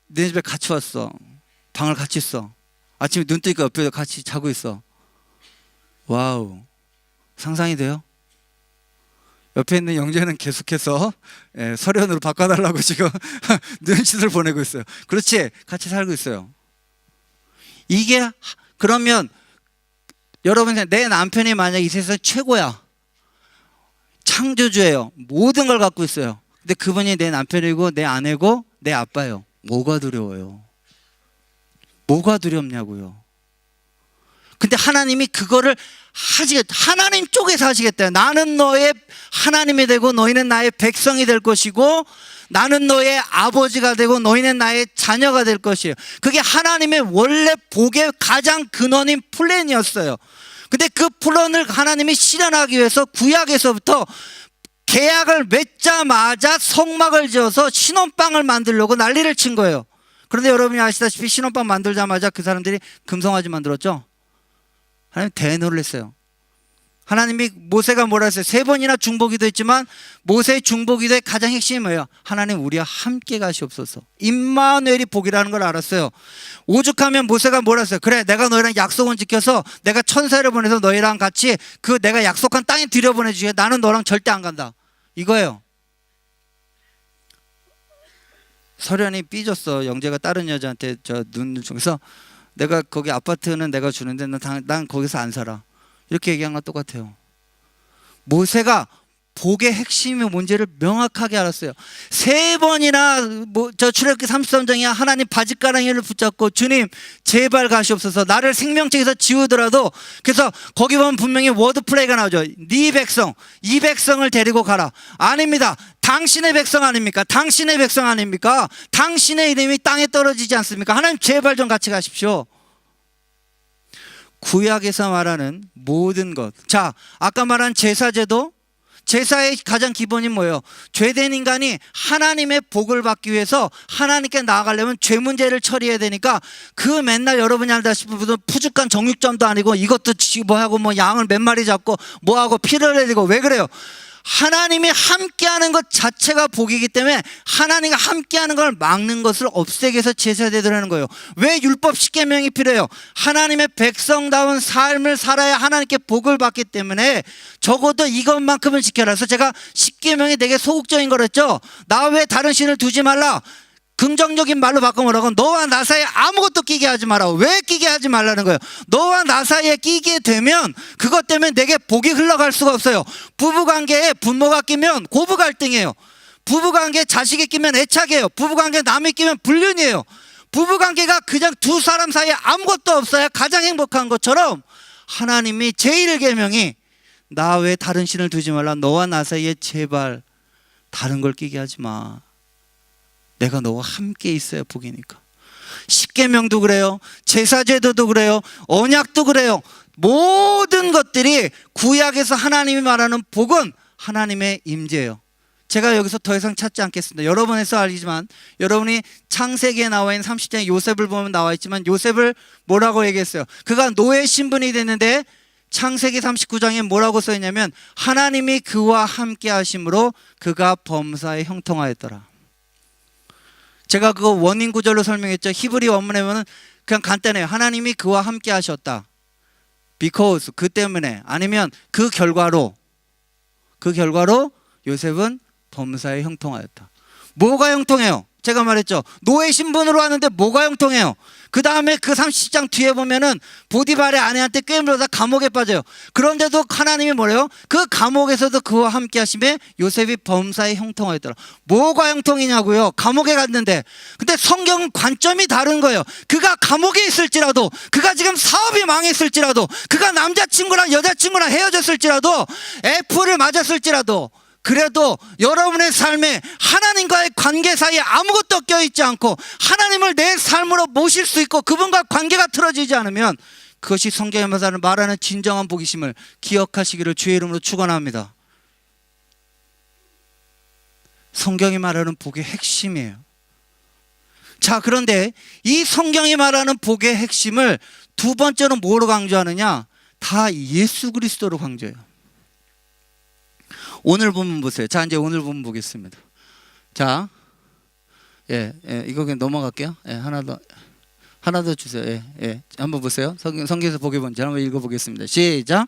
S1: 내 집에 같이 왔어. 방을 같이 써. 아침에 눈 뜨니까 옆에 같이 자고 있어. 와우. 상상이 돼요? 옆에 있는 영재는 계속해서 설현으로 바꿔달라고 지금 눈짓을 보내고 있어요. 그렇지? 같이 살고 있어요. 이게 그러면 여러분, 내 남편이 만약 이 세상에서 최고야, 창조주예요, 모든 걸 갖고 있어요. 근데 그분이 내 남편이고 내 아내고 내 아빠예요. 뭐가 두려워요? 뭐가 두렵냐고요? 근데 하나님이 그거를 하나님 쪽에서 하시겠대요. 나는 너의 하나님이 되고 너희는 나의 백성이 될 것이고 나는 너의 아버지가 되고 너희는 나의 자녀가 될 것이에요. 그게 하나님의 원래 복의 가장 근원인 플랜이었어요. 근데 그 플랜을 하나님이 실현하기 위해서 구약에서부터 계약을 맺자마자 성막을 지어서 신혼방을 만들려고 난리를 친 거예요. 그런데 여러분이 아시다시피 신혼방 만들자마자 그 사람들이 금송아지 만들었죠. 하나님 대놀랐어요. 하나님이 모세가 뭐라 했어요? 3번이나 중보기도 했지만 모세의 중보기도의 가장 핵심이 뭐예요? 하나님, 우리와 함께 가시옵소서. 임마누엘이 복이라는 걸 알았어요. 오죽하면 모세가 뭐라 했어요? 그래, 내가 너희랑 약속은 지켜서 내가 천사를 보내서 너희랑 같이 그 내가 약속한 땅에 들여보내주게. 나는 너랑 절대 안 간다. 이거예요. 설현이 삐졌어. 영재가 다른 여자한테 눈 중에서 내가 거기 아파트는 내가 주는데 난 거기서 안 살아. 이렇게 얘기한 건 똑같아요. 모세가 복의 핵심이 뭔지를 명확하게 알았어요. 세 번이나 저 출애굽기 33장에 하나님 바짓가랑이를 붙잡고 주님 제발 가시옵소서, 나를 생명책에서 지우더라도, 그래서 거기 보면 분명히 워드플레이가 나오죠. 네 백성, 이 백성을 데리고 가라. 아닙니다. 당신의 백성 아닙니까? 당신의 백성 아닙니까? 당신의 이름이 땅에 떨어지지 않습니까? 하나님 제발 좀 같이 가십시오. 구약에서 말하는 모든 것, 자, 아까 말한 제사제도, 제사의 가장 기본이 뭐예요? 죄된 인간이 하나님의 복을 받기 위해서 하나님께 나아가려면 죄 문제를 처리해야 되니까, 그 맨날 여러분이 알다시피 무슨 푸죽한 정육점도 아니고 이것도 뭐하고 뭐 양을 몇 마리 잡고 뭐하고 피를 흘리고, 왜 그래요? 하나님이 함께하는 것 자체가 복이기 때문에 하나님과 함께하는 걸 막는 것을 없애기 위해서 제사제도를 하는 거예요. 왜 율법 십계명이 필요해요? 하나님의 백성다운 삶을 살아야 하나님께 복을 받기 때문에 적어도 이것만큼은 지켜라. 그래서 제가 십계명이 되게 소극적인 거랬죠. 나 외에 다른 신을 두지 말라. 긍정적인 말로 바꿔보라고, 너와 나 사이에 아무것도 끼게 하지 마라. 왜 끼게 하지 말라는 거예요? 너와 나 사이에 끼게 되면 그것 때문에 내게 복이 흘러갈 수가 없어요. 부부관계에 부모가 끼면 고부 갈등이에요. 부부관계에 자식이 끼면 애착이에요. 부부관계에 남이 끼면 불륜이에요. 부부관계가 그냥 두 사람 사이에 아무것도 없어야 가장 행복한 것처럼, 하나님이 제1계명이 나 외에 다른 신을 두지 말라. 너와 나 사이에 제발 다른 걸 끼게 하지 마. 내가 너와 함께 있어야 복이니까. 십계명도 그래요. 제사제도도 그래요. 언약도 그래요. 모든 것들이 구약에서 하나님이 말하는 복은 하나님의 임재예요. 제가 여기서 더 이상 찾지 않겠습니다. 여러분에서 알지만, 여러분이 창세기에 나와 있는 30장의 요셉을 보면 나와 있지만, 요셉을 뭐라고 얘기했어요? 그가 노예 신분이 됐는데 창세기 39장에 뭐라고 써있냐면, 하나님이 그와 함께 하심으로 그가 범사에 형통하였더라. 제가 그거 원인 구절로 설명했죠. 히브리 원문에 보면 그냥 간단해요. 하나님이 그와 함께 하셨다. because, 그 때문에, 아니면 그 결과로 요셉은 범사에 형통하였다. 뭐가 형통해요? 제가 말했죠. 노예 신분으로 왔는데 뭐가 형통해요? 그 다음에 그 30장 뒤에 보면은 보디발의 아내한테 꿰물어서 감옥에 빠져요. 그런데도 하나님이 뭐래요? 그 감옥에서도 그와 함께 하심에 요셉이 범사에 형통하였더라. 뭐가 형통이냐고요? 감옥에 갔는데. 근데 성경은 관점이 다른 거예요. 그가 감옥에 있을지라도, 그가 지금 사업이 망했을지라도, 그가 남자친구랑 여자친구랑 헤어졌을지라도, F를 맞았을지라도, 그래도 여러분의 삶에 하나님과의 관계 사이에 아무것도 껴있지 않고 하나님을 내 삶으로 모실 수 있고 그분과 관계가 틀어지지 않으면, 그것이 성경에 말하는 진정한 복이심을 기억하시기를 주의 이름으로 축원합니다. 성경이 말하는 복의 핵심이에요. 자, 그런데 이 성경이 말하는 복의 핵심을 두 번째로 뭐로 강조하느냐? 다 예수 그리스도로 강조해요. 오늘 본문 보세요. 자, 이제 오늘 본문 보겠습니다. 자, 이거 그냥 넘어갈게요. 하나 더 주세요. 한번 보세요. 성경에서 복의 본질 한번 읽어보겠습니다. 시작.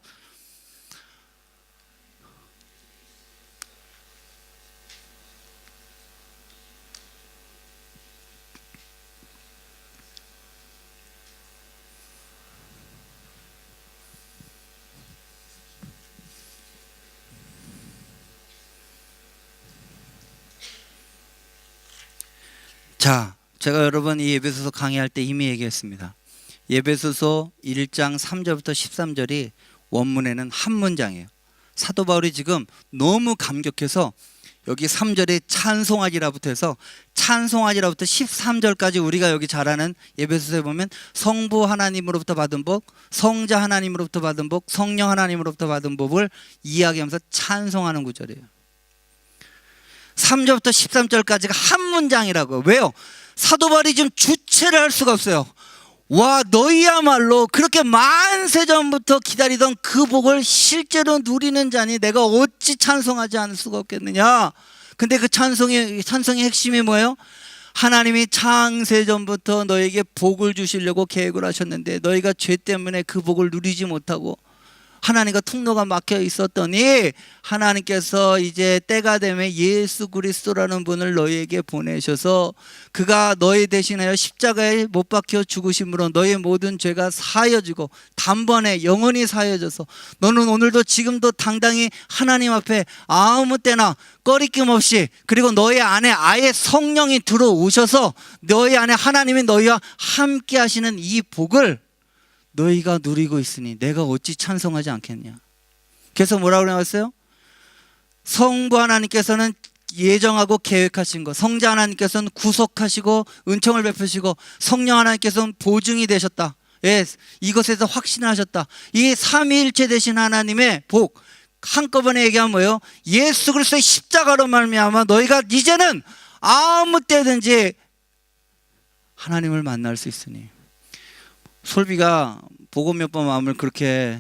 S1: 자, 제가 여러분 이 예배소서 강의할 때 이미 얘기했습니다. 예배소서 1장 3절부터 13절이 원문에는 한 문장이에요. 사도 바울이 지금 너무 감격해서 여기 3절에 찬송하리라부터 해서 찬송하리라부터 13절까지 우리가 여기 잘 아는 예배소서에 보면 성부 하나님으로부터 받은 복, 성자 하나님으로부터 받은 복, 성령 하나님으로부터 받은 복을 이야기하면서 찬송하는 구절이에요. 3절부터 13절까지가 한 문장이라고요. 왜요? 사도 바울이 지금 주체를 할 수가 없어요. 와, 너희야말로 그렇게 만세전부터 기다리던 그 복을 실제로 누리는 자니 내가 어찌 찬송하지 않을 수가 없겠느냐. 근데 그 찬송의 핵심이 뭐예요? 하나님이 창세전부터 너에게 복을 주시려고 계획을 하셨는데 너희가 죄 때문에 그 복을 누리지 못하고 하나님과 통로가 막혀 있었더니 하나님께서 이제 때가 되면 예수 그리스도라는 분을 너희에게 보내셔서 그가 너희 대신하여 십자가에 못 박혀 죽으심으로 너희 모든 죄가 사여지고 단번에 영원히 사여져서 너는 오늘도 지금도 당당히 하나님 앞에 아무 때나 꺼리낌 없이, 그리고 너희 안에 아예 성령이 들어오셔서 너희 안에 하나님이 너희와 함께 하시는 이 복을 너희가 누리고 있으니 내가 어찌 찬송하지 않겠냐. 그래서 뭐라고 나왔어요? 성부 하나님께서는 예정하고 계획하신 것, 성자 하나님께서는 구속하시고 은총을 베푸시고 성령 하나님께서는 보증이 되셨다. 예, 이것에서 확신하셨다. 이 삼위일체 되신 하나님의 복, 한꺼번에 얘기하면 뭐예요? 예수 그리스도의 십자가로 말미암아 너희가 이제는 아무 때든지 하나님을 만날 수 있으니. 솔비가 보검이 오빠 마음을 그렇게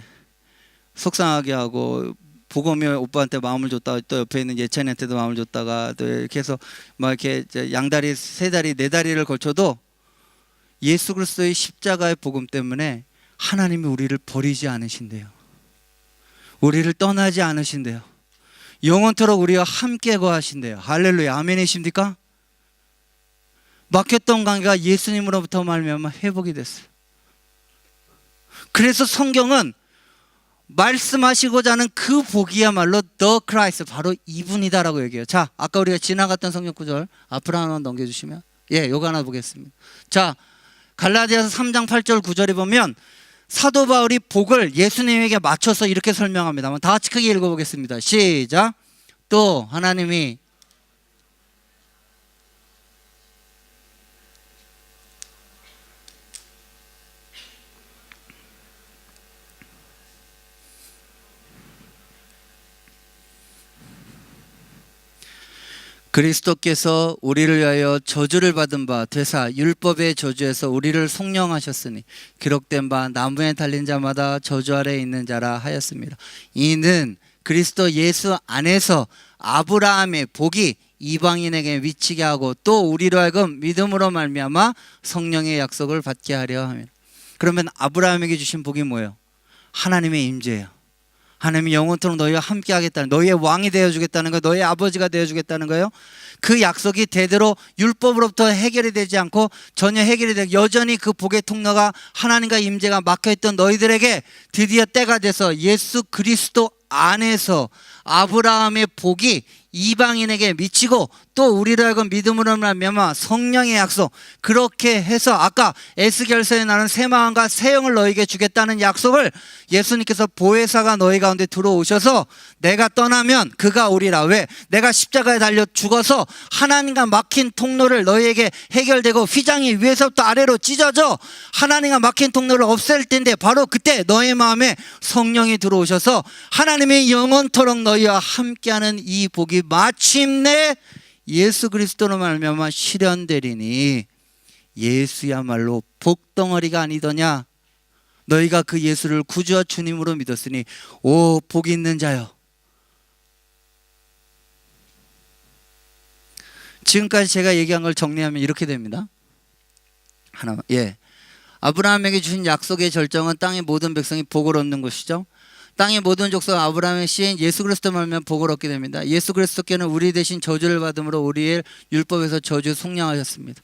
S1: 속상하게 하고, 보검이 오빠한테 마음을 줬다가 또 옆에 있는 예찬이한테도 마음을 줬다가 또 이렇게 해서 막 이렇게 양다리, 세 다리, 네 다리를 걸쳐도 예수 그리스도의 십자가의 복음 때문에 하나님이 우리를 버리지 않으신대요. 우리를 떠나지 않으신대요. 영원토록 우리와 함께 거하신대요. 할렐루야. 아멘이십니까? 막혔던 관계가 예수님으로부터 말미암아 회복이 됐어요. 그래서 성경은 말씀하시고자 하는 그 복이야말로 The Christ, 바로 이분이다라고 얘기해요. 자, 아까 우리가 지나갔던 성경 구절 앞으로 하나 넘겨주시면, 예, 요거 하나 보겠습니다. 자, 갈라디아서 3장 8절 9절에 보면 사도 바울이 복을 예수님에게 맞춰서 이렇게 설명합니다. 다 같이 크게 읽어보겠습니다. 시작. 또 하나님이 그리스도께서 우리를 위하여 저주를 받은 바 되사 율법의 저주에서 우리를 속량하셨으니 기록된 바 나무에 달린 자마다 저주 아래에 있는 자라 하였습니다. 이는 그리스도 예수 안에서 아브라함의 복이 이방인에게 미치게 하고 또 우리로 하여금 믿음으로 말미암아 성령의 약속을 받게 하려 함이라. 그러면 아브라함에게 주신 복이 뭐예요? 하나님의 임재예요. 하나님이 영원토록 너희와 함께 하겠다는, 너희의 왕이 되어주겠다는 거예요. 너희의 아버지가 되어주겠다는 거예요. 그 약속이 대대로 율법으로부터 해결이 되지 않고 전혀 해결이 되고 여전히 그 복의 통로가 하나님과 임재가 막혀있던 너희들에게 드디어 때가 돼서 예수 그리스도 안에서 아브라함의 복이 이방인에게 미치고 또 우리로 하여금 믿음으로 말미암아 성령의 약속, 그렇게 해서 아까 에스겔서에 나는 새 마음과 새 영을 너희에게 주겠다는 약속을 예수님께서 보혜사가 너희 가운데 들어오셔서 내가 떠나면 그가 오리라. 왜? 내가 십자가에 달려 죽어서 하나님과 막힌 통로를 너희에게 해결되고 휘장이 위에서부터 아래로 찢어져 하나님과 막힌 통로를 없앨 텐데 바로 그때 너의 마음에 성령이 들어오셔서 하나님이 영원토록 너희와 함께하는 이 복이 마침내 예수 그리스도로 말미암아 실현되리니 예수야말로 복덩어리가 아니더냐. 너희가 그 예수를 구주와 주님으로 믿었으니 오 복 있는 자여. 지금까지 제가 얘기한 걸 정리하면 이렇게 됩니다. 하나만, 예, 아브라함에게 주신 약속의 절정은 땅의 모든 백성이 복을 얻는 것이죠. 땅의 모든 족속 아브라함의 씨인 예수 그리스도 말미암아 복을 얻게 됩니다. 예수 그리스도께는 우리 대신 저주를 받음으로 우리의 율법에서 저주 속량하셨습니다.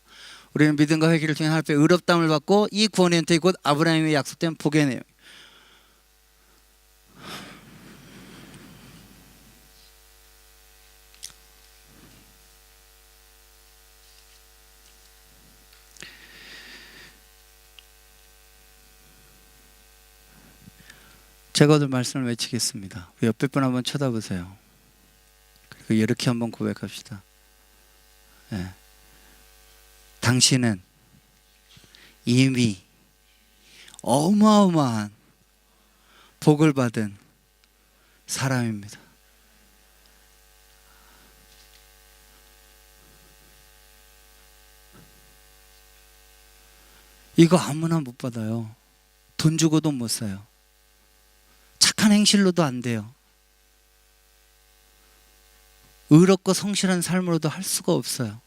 S1: 우리는 믿음과 회개를 통해 하나님의 의롭다함을 받고 이 구원의 은퇴 곧 아브라함의 약속된 복의 내용. 제가 오늘 말씀을 외치겠습니다. 옆에 분 한번 쳐다보세요. 그리고 이렇게 한번 고백합시다. 네. 당신은 이미 어마어마한 복을 받은 사람입니다. 이거 아무나 못 받아요. 돈 주고도 못 사요. 착한 행실로도 안 돼요. 의롭고 성실한 삶으로도 할 수가 없어요.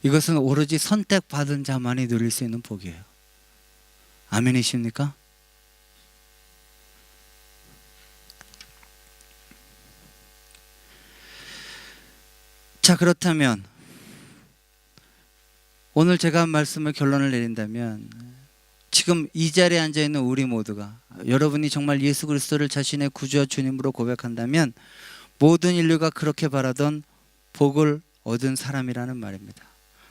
S1: 이것은 오로지 선택받은 자만이 누릴 수 있는 복이에요. 아멘이십니까? 자, 그렇다면 오늘 제가 한 말씀을 결론을 내린다면, 지금 이 자리에 앉아 있는 우리 모두가, 여러분이 정말 예수 그리스도를 자신의 구주와 주님으로 고백한다면 모든 인류가 그렇게 바라던 복을 얻은 사람이라는 말입니다.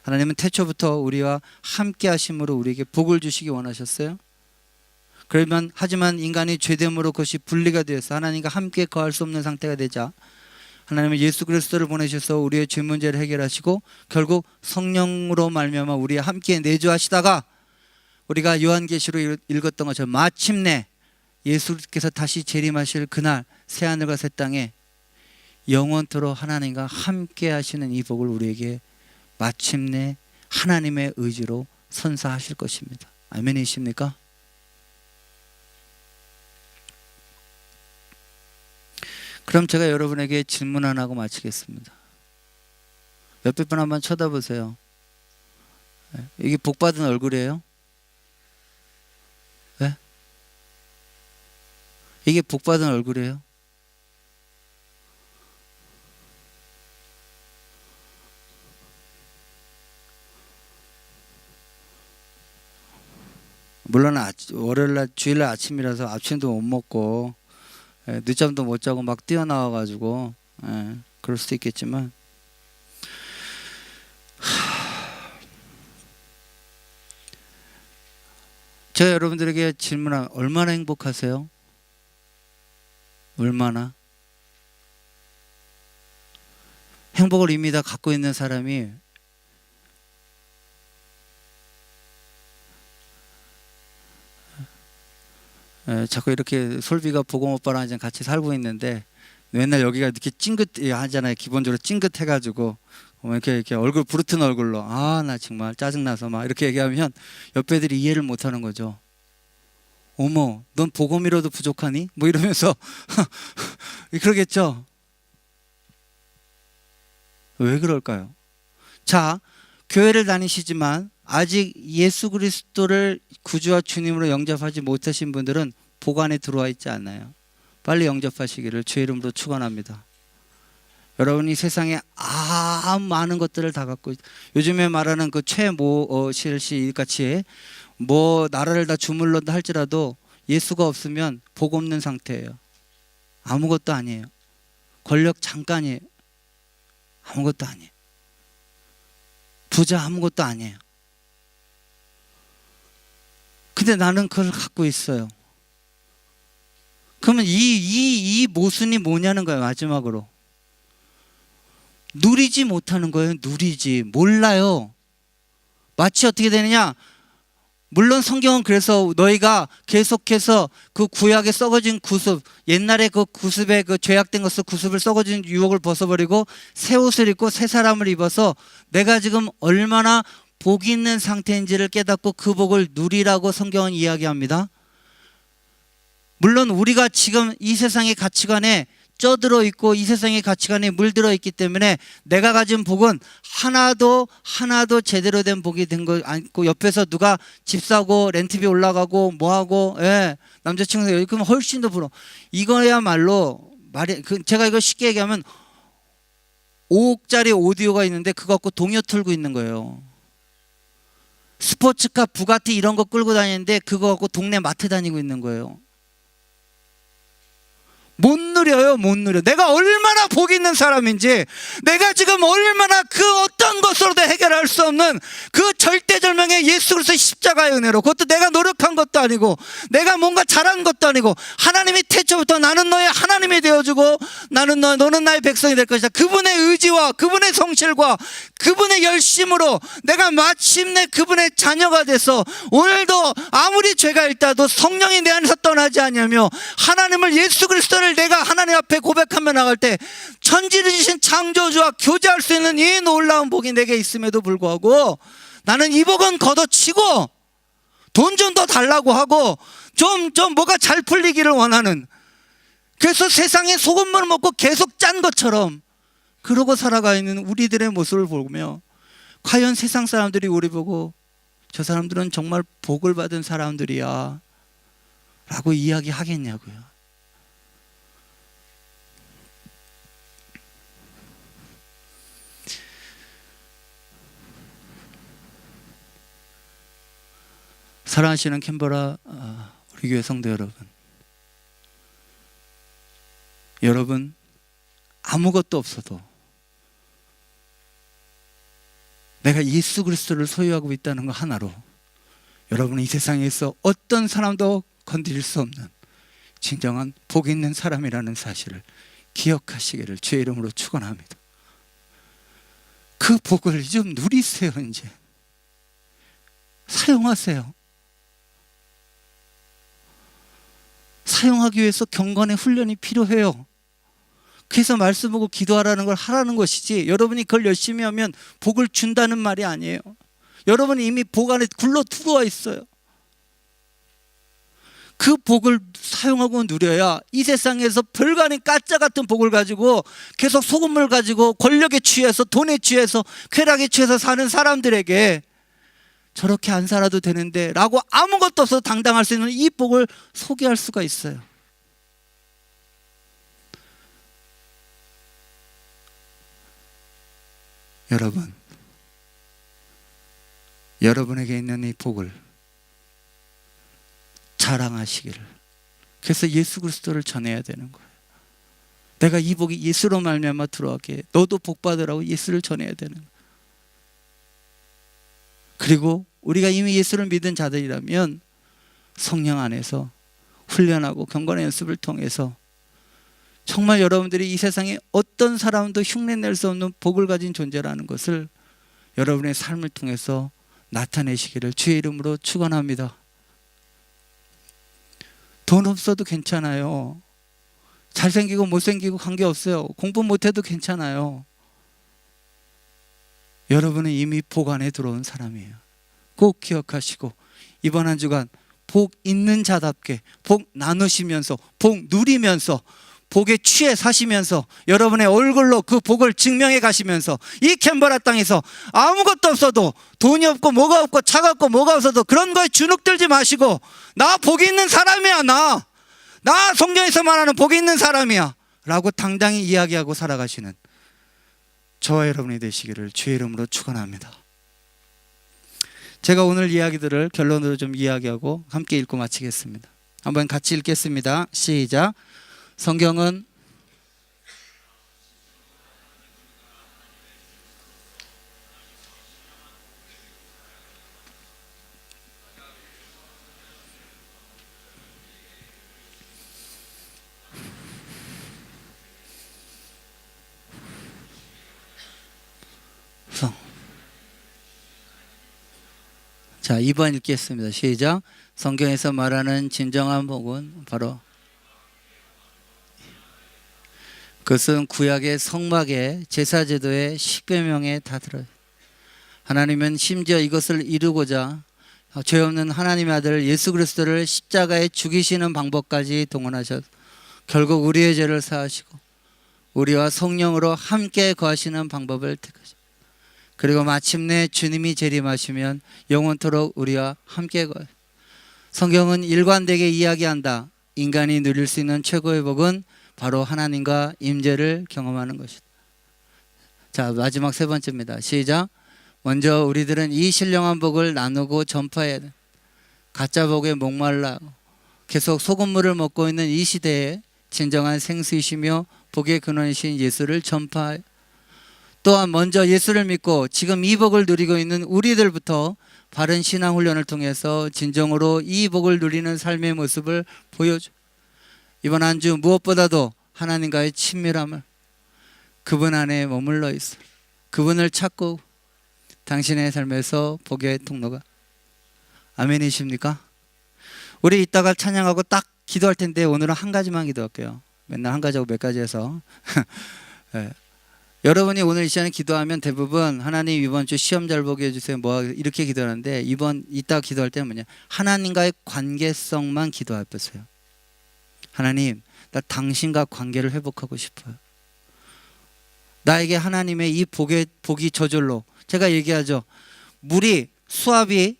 S1: 하나님은 태초부터 우리와 함께 하심으로 우리에게 복을 주시기 원하셨어요. 그러면 하지만 인간이 죄됨으로 그것이 분리가 되어서 하나님과 함께 거할 수 없는 상태가 되자 하나님은 예수 그리스도를 보내셔서 우리의 죄 문제를 해결하시고 결국 성령으로 말미암아 우리와 함께 내주하시다가, 우리가 요한계시로 읽었던 것처럼 마침내 예수께서 다시 재림하실 그날 새하늘과 새 땅에 영원토록 하나님과 함께 하시는 이 복을 우리에게 마침내 하나님의 의지로 선사하실 것입니다. 아멘이십니까? 그럼 제가 여러분에게 질문 하나 하고 마치겠습니다. 옆에 분 한번 쳐다보세요. 이게 복받은 얼굴이에요? 네? 이게 복받은 얼굴이에요? 물론 월요일날 주일날 아침이라서 아침도 못 먹고 늦잠도 못 자고 막 뛰어나와가지고 그럴 수도 있겠지만, 제가 여러분들에게 질문하면 얼마나 행복하세요? 얼마나? 행복을 이미 다 갖고 있는 사람이 자꾸 이렇게 솔비가 보검 오빠랑 이제 같이 살고 있는데 맨날 여기가 이렇게 찡긋 하잖아요. 기본적으로 찡긋해가지고 이렇게 얼굴 부르튼 얼굴로, 아 나 정말 짜증나서 막 이렇게 얘기하면 옆 애들이 이해를 못하는 거죠. 어머, 넌 보검이라도 부족하니? 뭐 이러면서 그러겠죠. 왜 그럴까요? 자, 교회를 다니시지만 아직 예수 그리스도를 구주와 주님으로 영접하지 못하신 분들은 복 안에 들어와 있지 않나요? 빨리 영접하시기를 주의 이름으로 축원합니다. 여러분이 세상에 많은 것들을 다 갖고 요즘에 말하는 그 최모실 씨 같이 뭐 나라를 다 주물렀다 할지라도 예수가 없으면 복 없는 상태예요. 아무것도 아니에요. 권력 잠깐이에요. 아무것도 아니에요. 부자 아무것도 아니에요. 근데 나는 그걸 갖고 있어요. 그러면 이 모순이 뭐냐는 거예요. 마지막으로 누리지 못하는 거예요. 누리지 몰라요. 마치 어떻게 되느냐, 물론 성경은 그래서 너희가 계속해서 그 구약에 썩어진 구습, 옛날에 그 구습에 그 죄악된 것을 구습을 썩어진 유혹을 벗어버리고 새 옷을 입고 새 사람을 입어서 내가 지금 얼마나 복이 있는 상태인지를 깨닫고 그 복을 누리라고 성경은 이야기합니다. 물론 우리가 지금 이 세상의 가치관에 쪄들어 있고 이 세상의 가치관에 물들어 있기 때문에 내가 가진 복은 하나도 제대로 된 복이 된 거 않고, 옆에서 누가 집 사고 렌트비 올라가고 뭐하고 남자친구가 여기 그러면 훨씬 더 부러워. 이거야말로 제가 이거 쉽게 얘기하면 5억짜리 오디오가 있는데 그거 갖고 동요 틀고 있는 거예요. 스포츠카 부가티 이런 거 끌고 다니는데 그거 갖고 동네 마트 다니고 있는 거예요. 못 누려요. 못 누려. 내가 얼마나 복 있는 사람인지, 내가 지금 얼마나 그 어떤 것으로도 해결할 수 없는 그 절대절명의 예수 그리스도의 십자가의 은혜로, 그것도 내가 노력한 것도 아니고 내가 뭔가 잘한 것도 아니고 하나님이 태초부터 나는 너의 하나님이 되어주고 너는 나의 백성이 될 것이다, 그분의 의지와 그분의 성실과 그분의 열심으로 내가 마침내 그분의 자녀가 돼서 오늘도 아무리 죄가 있다도 성령이 내 안에서 떠나지 않으며 하나님을, 예수 그리스도를 내가 하나님 앞에 고백하며 나갈 때 천지를 지신 창조주와 교제할 수 있는 이 놀라운 복이 내게 있음에도 불구하고 나는 이 복은 걷어치고 돈 좀 더 달라고 하고 좀 뭐가 잘 풀리기를 원하는, 그래서 세상에 소금물을 먹고 계속 짠 것처럼 그러고 살아가 있는 우리들의 모습을 보며 과연 세상 사람들이 우리 보고 저 사람들은 정말 복을 받은 사람들이야 라고 이야기하겠냐고요. 사랑하시는 캔버라 우리 교회 성도 여러분 아무것도 없어도 내가 예수 그리스도를 소유하고 있다는 거 하나로 여러분은 이 세상에서 어떤 사람도 건드릴 수 없는 진정한 복 있는 사람이라는 사실을 기억하시기를 주의 이름으로 축원합니다. 그 복을 좀 누리세요. 이제 사용하세요. 사용하기 위해서 경건의 훈련이 필요해요. 그래서 말씀 보고 기도하라는 걸 하라는 것이지, 여러분이 그걸 열심히 하면 복을 준다는 말이 아니에요. 여러분이 이미 복 안에 굴러 들어와 있어요. 그 복을 사용하고 누려야 이 세상에서 별거 아닌 가짜 같은 복을 가지고 계속 소금을 가지고 권력에 취해서 돈에 취해서 쾌락에 취해서 사는 사람들에게 저렇게 안 살아도 되는데 라고 아무것도 없어도 당당할 수 있는 이 복을 소개할 수가 있어요. 여러분, 여러분에게 있는 이 복을 자랑하시기를. 그래서 예수 그리스도를 전해야 되는 거예요. 내가 이 복이 예수로 말미암아 들어가게 너도 복 받으라고 예수를 전해야 되는 거예요. 그리고 우리가 이미 예수를 믿은 자들이라면 성령 안에서 훈련하고 경건의 연습을 통해서 정말 여러분들이 이 세상에 어떤 사람도 흉내낼 수 없는 복을 가진 존재라는 것을 여러분의 삶을 통해서 나타내시기를 주의 이름으로 축원합니다. 돈 없어도 괜찮아요. 잘생기고 못생기고 관계없어요. 공부 못해도 괜찮아요. 여러분은 이미 복 안에 들어온 사람이에요. 꼭 기억하시고 이번 한 주간 복 있는 자답게 복 나누시면서 복 누리면서 복에 취해 사시면서 여러분의 얼굴로 그 복을 증명해 가시면서 이 캔버라 땅에서 아무것도 없어도 돈이 없고 뭐가 없고 차가 없고 뭐가 없어도 그런 거에 주눅들지 마시고 나 복이 있는 사람이야. 나 성경에서 말하는 복이 있는 사람이야 라고 당당히 이야기하고 살아가시는 저와 여러분이 되시기를 주의 이름으로 축원합니다. 제가 오늘 이야기들을 결론으로 좀 이야기하고 함께 읽고 마치겠습니다. 한번 같이 읽겠습니다. 시작. 성경은 자, 2번 읽겠습니다. 시작. 성경에서 말하는 진정한 복은 바로 그것은 구약의 성막의 제사제도의 십계명에 다 들어요. 하나님은 심지어 이것을 이루고자 죄 없는 하나님의 아들 예수 그리스도를 십자가에 죽이시는 방법까지 동원하셔서 결국 우리의 죄를 사하시고 우리와 성령으로 함께 거하시는 방법을 택하셨습니다. 그리고 마침내 주님이 재림하시면 영원토록 우리와 함께 거해요. 성경은 일관되게 이야기한다. 인간이 누릴 수 있는 최고의 복은 바로 하나님과 임재를 경험하는 것이다. 자, 마지막 세 번째입니다. 시작. 먼저 우리들은 이 신령한 복을 나누고 전파해야 돼. 가짜 복에 목말라 계속 소금물을 먹고 있는 이 시대에 진정한 생수이시며 복의 근원이신 예수를 전파해요. 또한 먼저 예수를 믿고 지금 이 복을 누리고 있는 우리들부터 바른 신앙 훈련을 통해서 진정으로 이 복을 누리는 삶의 모습을 보여줘. 이번 한 주 무엇보다도 하나님과의 친밀함을, 그분 안에 머물러 있어 그분을 찾고 당신의 삶에서 복의 통로가. 아멘이십니까? 우리 이따가 찬양하고 딱 기도할 텐데 오늘은 한 가지만 기도할게요. 맨날 한 가지하고 몇 가지 해서 네. 여러분이 오늘 이 시간에 기도하면 대부분 하나님 이번 주 시험 잘 보게 해주세요 뭐 이렇게 기도하는데 이따 기도할 때는 뭐냐, 하나님과의 관계성만 기도해보세요. 하나님, 나 당신과 관계를 회복하고 싶어요. 나에게 하나님의 이 복이 저절로, 제가 얘기하죠. 수압이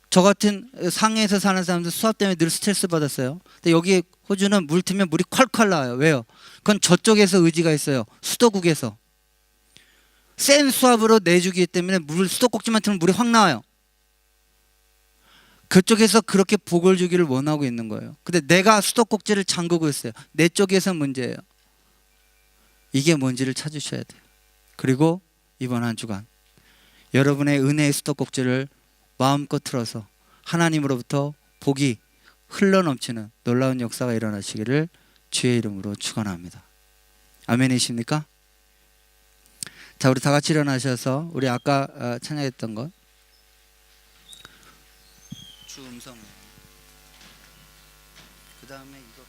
S1: 저 같은 상해에서 사는 사람들 수압 때문에 늘 스트레스 받았어요. 근데 여기 호주는 물 트면 물이 콸콸 나와요. 왜요? 그건 저쪽에서 의지가 있어요. 수도국에서 센 수압으로 내주기 때문에 수도꼭지만 틀면 물이 확 나와요. 그쪽에서 그렇게 복을 주기를 원하고 있는 거예요. 근데 내가 수도꼭지를 잠그고 있어요. 내 쪽에서 문제예요. 이게 뭔지를 찾으셔야 돼요. 그리고 이번 한 주간 여러분의 은혜의 수도꼭지를 마음껏 틀어서 하나님으로부터 복이 흘러넘치는 놀라운 역사가 일어나시기를 주의 이름으로 축원합니다. 아멘이십니까? 자, 우리 다 같이 일어나셔서 우리 아까 찬양했던 것 주 음성 그 다음에 이거